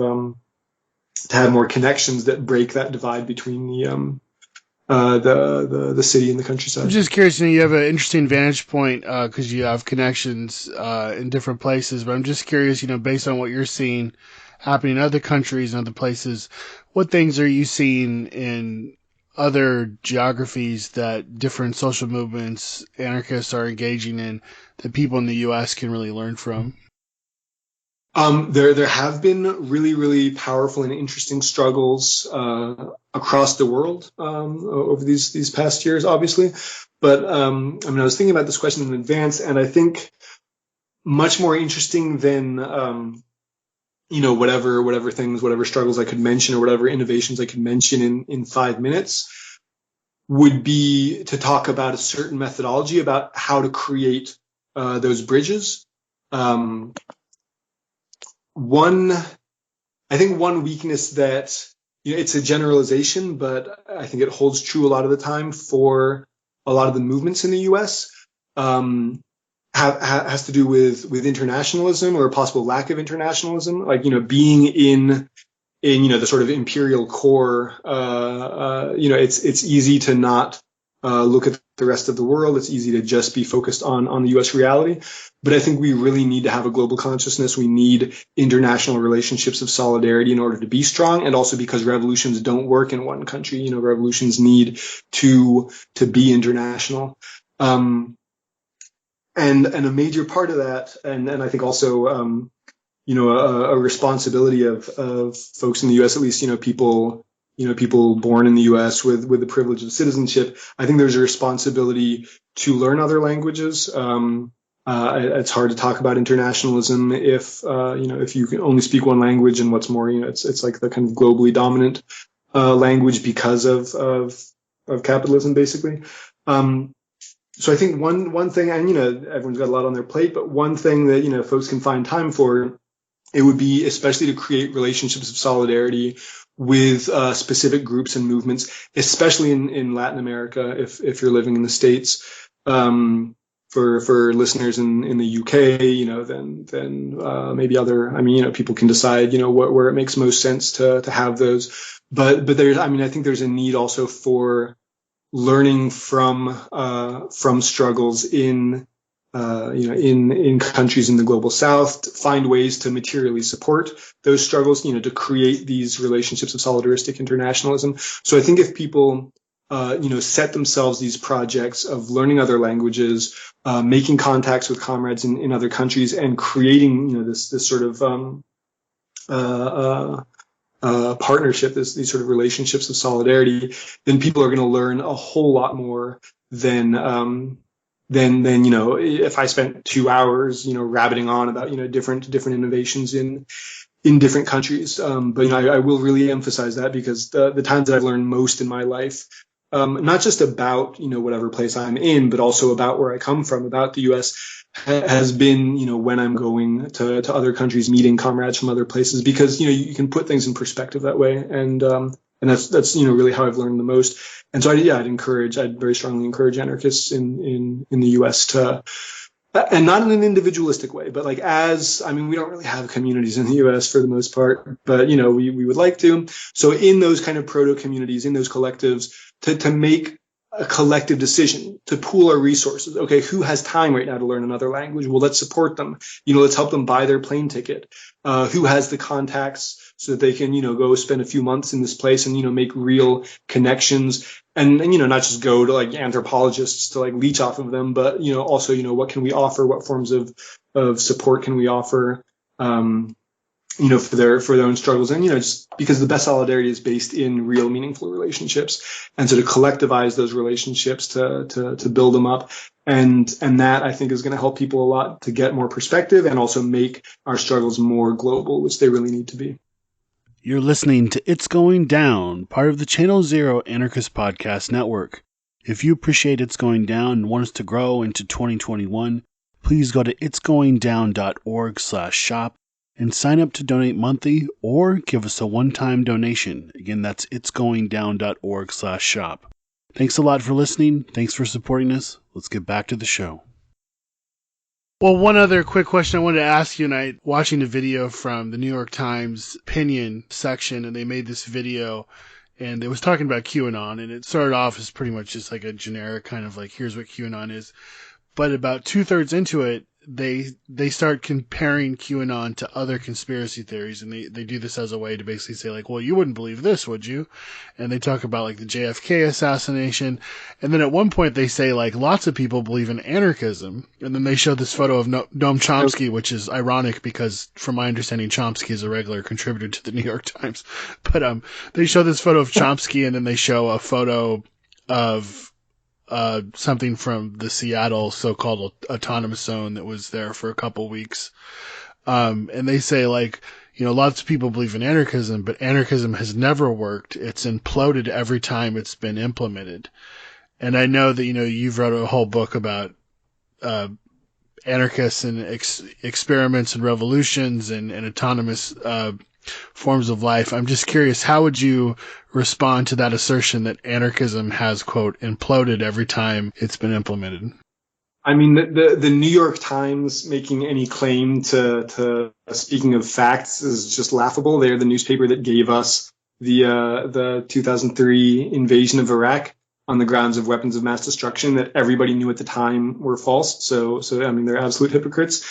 more connections that break that divide between the city and the countryside.
I'm just curious. You have an interesting vantage point because you have connections in different places. But I'm just curious, based on what you're seeing happening in other countries and other places, what things are you seeing in other geographies that different social movements, anarchists are engaging in, that people in the U.S. can really learn from?
There have been really, really powerful and interesting struggles across the world over these past years, obviously. But I was thinking about this question in advance, and I think much more interesting than whatever struggles I could mention or whatever innovations I could mention in 5 minutes would be to talk about a certain methodology about how to create those bridges. One weakness that, it's a generalization, but I think it holds true a lot of the time for a lot of the movements in the U.S. Has to do with internationalism, or a possible lack of internationalism, like being in the sort of imperial core. It's easy to not look at the rest of the world. It's easy to just be focused on the U.S. reality. But I think we really need to have a global consciousness. We need international relationships of solidarity in order to be strong, and also because revolutions don't work in one country. Revolutions need to be international. And a major part of that, and I think also, a responsibility of folks in the U.S., at least, people people born in the U.S. with the privilege of citizenship. I think there's a responsibility to learn other languages. It's hard to talk about internationalism if you can only speak one language, and what's more, it's like the kind of globally dominant language because of capitalism, basically. So I think one thing, and everyone's got a lot on their plate, but one thing that folks can find time for, it would be especially to create relationships of solidarity with specific groups and movements, especially in Latin America, if you're living in the States. For listeners in the UK, then maybe other. People can decide where it makes most sense to have those. But there's, I think there's a need also for learning from struggles in countries in the global South, to find ways to materially support those struggles, to create these relationships of solidaristic internationalism. So I think if people, set themselves these projects of learning other languages, making contacts with comrades in other countries, and creating, this sort of partnership, these sort of relationships of solidarity, then people are going to learn a whole lot more than if I spent 2 hours rabbiting on about different innovations in different countries. But I will really emphasize that, because the times that I've learned most in my life, not just about whatever place I'm in, but also about where I come from, about the U.S., has been when I'm going to other countries, meeting comrades from other places, because you can put things in perspective that way, and that's really how I've learned the most. And so I'd very strongly encourage anarchists in the U.S. to, and not in an individualistic way, but we don't really have communities in the U.S. for the most part, but we would like to. So in those kind of proto communities, in those collectives, to make a collective decision, to pool our resources. Okay, who has time right now to learn another language? Well, let's support them. Let's help them buy their plane ticket. Who has the contacts so that they can, go spend a few months in this place and, make real connections, and not just go to anthropologists to leech off of them, but, also, what can we offer? What forms of support can we offer? For their own struggles, and just because the best solidarity is based in real, meaningful relationships, and so to collectivize those relationships, to build them up, and that I think is going to help people a lot to get more perspective, and also make our struggles more global, which they really need to be.
You're listening to It's Going Down, part of the Channel Zero Anarchist Podcast Network. If you appreciate It's Going Down and want us to grow into 2021, please go to itsgoingdown.org/shop. and sign up to donate monthly or give us a one-time donation. Again, that's itsgoingdown.org/shop. Thanks a lot for listening. Thanks for supporting us. Let's get back to the show.
Well, one other quick question I wanted to ask you, and watching a video from the New York Times opinion section, and they made this video, and it was talking about QAnon, and it started off as pretty much just a generic kind of here's what QAnon is. But about 2/3 into it, they start comparing QAnon to other conspiracy theories, and they do this as a way to basically say well, you wouldn't believe this, would you? And they talk about the JFK assassination, and then at one point they say lots of people believe in anarchism, and then they show this photo of Noam Chomsky, which is ironic because from my understanding Chomsky is a regular contributor to the New York Times, but they show this photo of Chomsky, and then they show a photo of something from the Seattle so-called autonomous zone that was there for a couple weeks. And they say lots of people believe in anarchism, but anarchism has never worked. It's imploded every time it's been implemented. And I know that, you've wrote a whole book about, anarchists and experiments and revolutions and autonomous, forms of life. I'm just curious, how would you respond to that assertion that anarchism has, quote, imploded every time it's been implemented?
I mean, the New York Times making any claim to speaking of facts is just laughable. They're the newspaper that gave us the 2003 invasion of Iraq on the grounds of weapons of mass destruction that everybody knew at the time were false. So I mean, they're absolute hypocrites.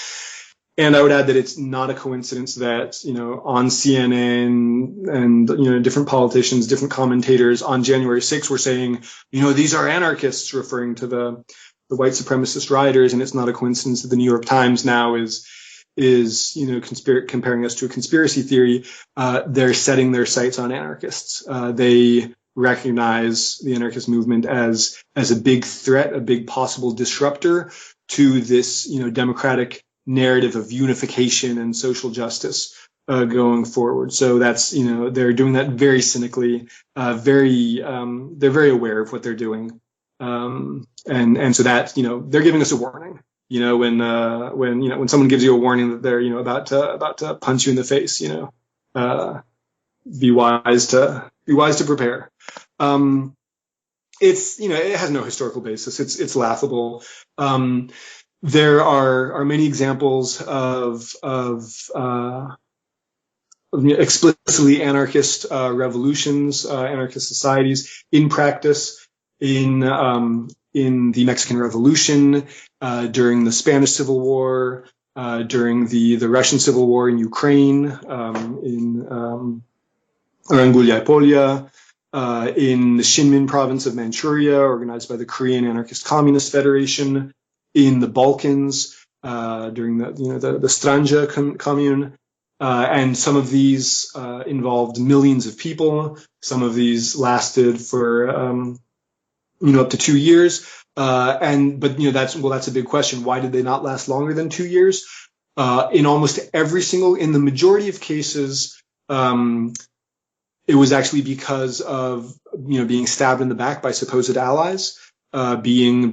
And I would add that it's not a coincidence that, on CNN and, different politicians, different commentators on January 6th were saying, these are anarchists, referring to the white supremacist rioters. And it's not a coincidence that the New York Times now is is, comparing us to a conspiracy theory, they're setting their sights on anarchists. They recognize the anarchist movement as a big threat, a big possible disruptor to this, democratic narrative of unification and social justice going forward. So that's, they're doing that very cynically, they're very aware of what they're doing. And so that, they're giving us a warning. When someone gives you a warning that they're, about to punch you in the face, be wise to prepare. It's, it has no historical basis. It's laughable. There are many examples of explicitly anarchist revolutions, anarchist societies in practice in the Mexican Revolution, during the Spanish Civil War, during the Russian Civil War in Ukraine, in Orangulya-Polia, in the Shinmin province of Manchuria, organized by the Korean Anarchist Communist Federation, in the Balkans, during the Stranja Commune. And some of these involved millions of people. Some of these lasted for up to 2 years. But that's a big question. Why did they not last longer than 2 years? In the majority of cases, it was actually because of, being stabbed in the back by supposed allies, being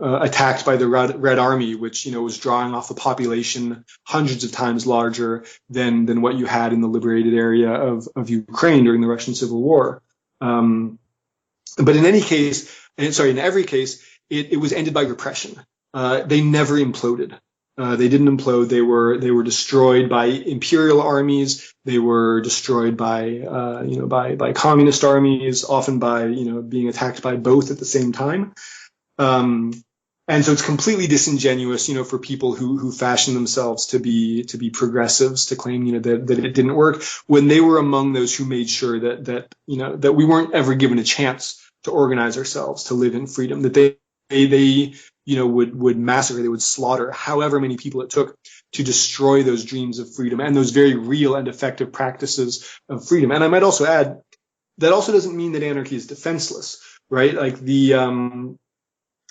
attacked by the Red Army, which, was drawing off a population hundreds of times larger than what you had in the liberated area of Ukraine during the Russian Civil War. But in every case, it was ended by repression. They never imploded. They didn't implode. They were destroyed by imperial armies. They were destroyed by communist armies, often by, being attacked by both at the same time. And so it's completely disingenuous, for people who fashion themselves to be progressives to claim, that it didn't work, when they were among those who made sure that we weren't ever given a chance to organize ourselves, to live in freedom, that they would massacre, they would slaughter however many people it took to destroy those dreams of freedom and those very real and effective practices of freedom. And I might also add, that also doesn't mean that anarchy is defenseless, right? Like in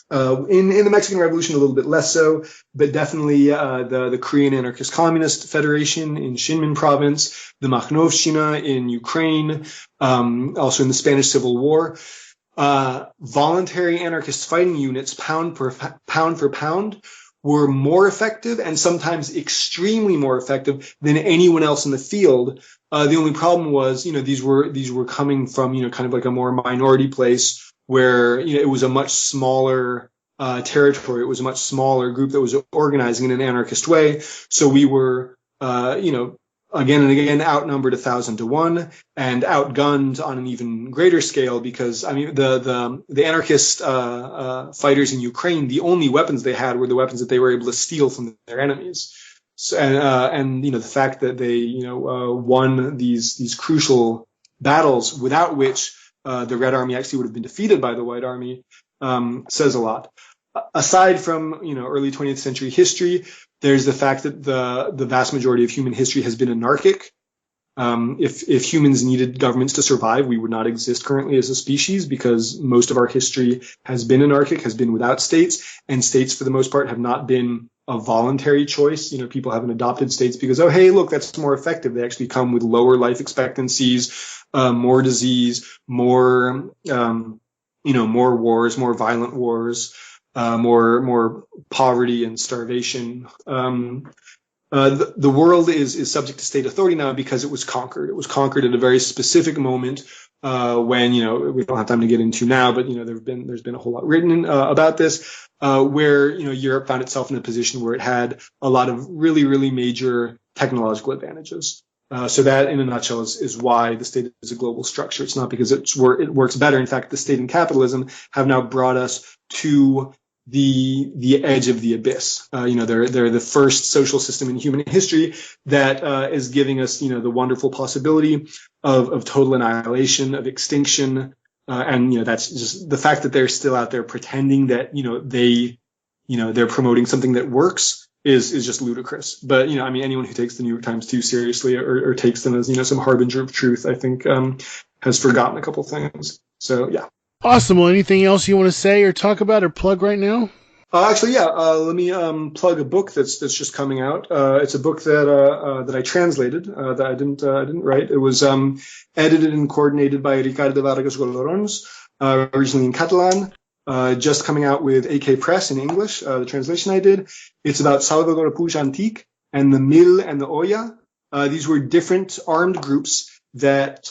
the Mexican Revolution, a little bit less so, but definitely the Korean Anarchist Communist Federation in Shinmin province, the Makhnovshchina in Ukraine, also in the Spanish Civil War. Voluntary anarchist fighting units, pound for pound, were more effective and sometimes extremely more effective than anyone else in the field. The only problem was, these were coming from, kind of like a more minority place where, it was a much smaller territory. It was a much smaller group that was organizing in an anarchist way. So we were, again and again outnumbered 1,000 to 1 and outgunned on an even greater scale, because the anarchist fighters in Ukraine, the only weapons they had were the weapons that they were able to steal from their enemies. So, and the fact that they won these crucial battles, without which the Red Army actually would have been defeated by the White Army, says a lot. Aside from early 20th century history, there's the fact that the vast majority of human history has been anarchic. If humans needed governments to survive, we would not exist currently as a species, because most of our history has been anarchic, has been without states, and states for the most part have not been a voluntary choice. People haven't adopted states because, oh, hey, look, that's more effective. They actually come with lower life expectancies, more disease, more wars, more violent wars, more poverty and starvation. The world is subject to state authority now because it was conquered. It was conquered at a very specific moment when, we don't have time to get into now, but there's been a whole lot written about this, where Europe found itself in a position where it had a lot of really, really major technological advantages. So that, in a nutshell, is why the state is a global structure. It's not because it works better. In fact, the state and capitalism have now brought us to the edge of the abyss. They're the first social system in human history that is giving us, the wonderful possibility of total annihilation, of extinction, and that's just the fact that they're still out there pretending that they're promoting something that works. is just ludicrous. But, I mean, anyone who takes the New York Times too seriously or takes them as, some harbinger of truth, I think, has forgotten a couple things. So, yeah.
Awesome. Well, anything else you want to say or talk about or plug right now?
Actually, yeah. Let me plug a book that's just coming out. It's a book that I translated, that I didn't write. It was edited and coordinated by Ricardo Vargas Golorons, originally in Catalan. Just coming out with AK Press in English, the translation I did. It's about Salvador Puig Antic and the Mil and the Olla. These were different armed groups that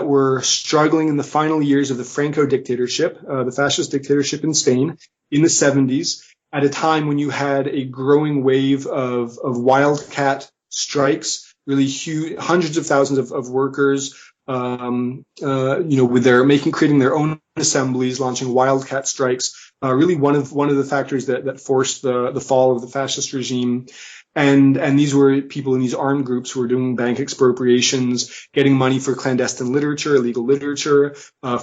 were struggling in the final years of the Franco dictatorship, the fascist dictatorship in Spain in the 70s, at a time when you had a growing wave of wildcat strikes, really huge, hundreds of thousands of workers, with creating their own assemblies, launching wildcat strikes, really one of the factors that forced the fall of the fascist regime. And these were people in these armed groups who were doing bank expropriations, getting money for clandestine literature, illegal literature,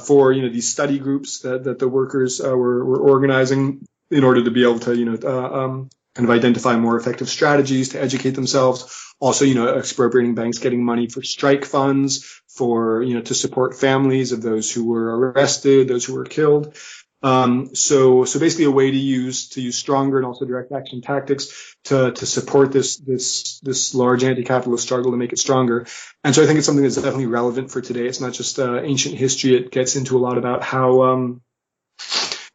for, these study groups that the workers were organizing in order to be able to, kind of identify more effective strategies to educate themselves. Also, expropriating banks, getting money for strike funds, for, to support families of those who were arrested, those who were killed. So basically a way to use stronger and also direct action tactics to support this large anti-capitalist struggle to make it stronger. And so I think it's something that's definitely relevant for today. It's not just ancient history. It gets into a lot about how,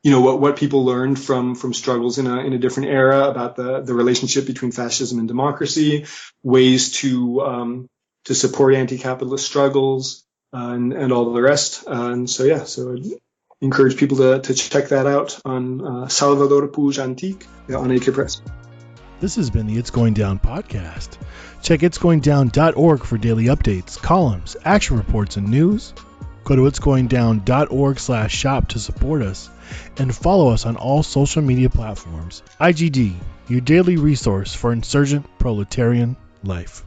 what people learned from struggles in a different era, about the relationship between fascism and democracy, ways to support anti-capitalist struggles, and all the rest. And so, yeah, so I'd encourage people to check that out on Salvador Puig Antic on AK Press.
This has been the It's Going Down podcast. Check itsgoingdown.org for daily updates, columns, action reports, and news. Go to itsgoingdown.org/shop to support us, and follow us on all social media platforms. IGD, your daily resource for insurgent proletarian life.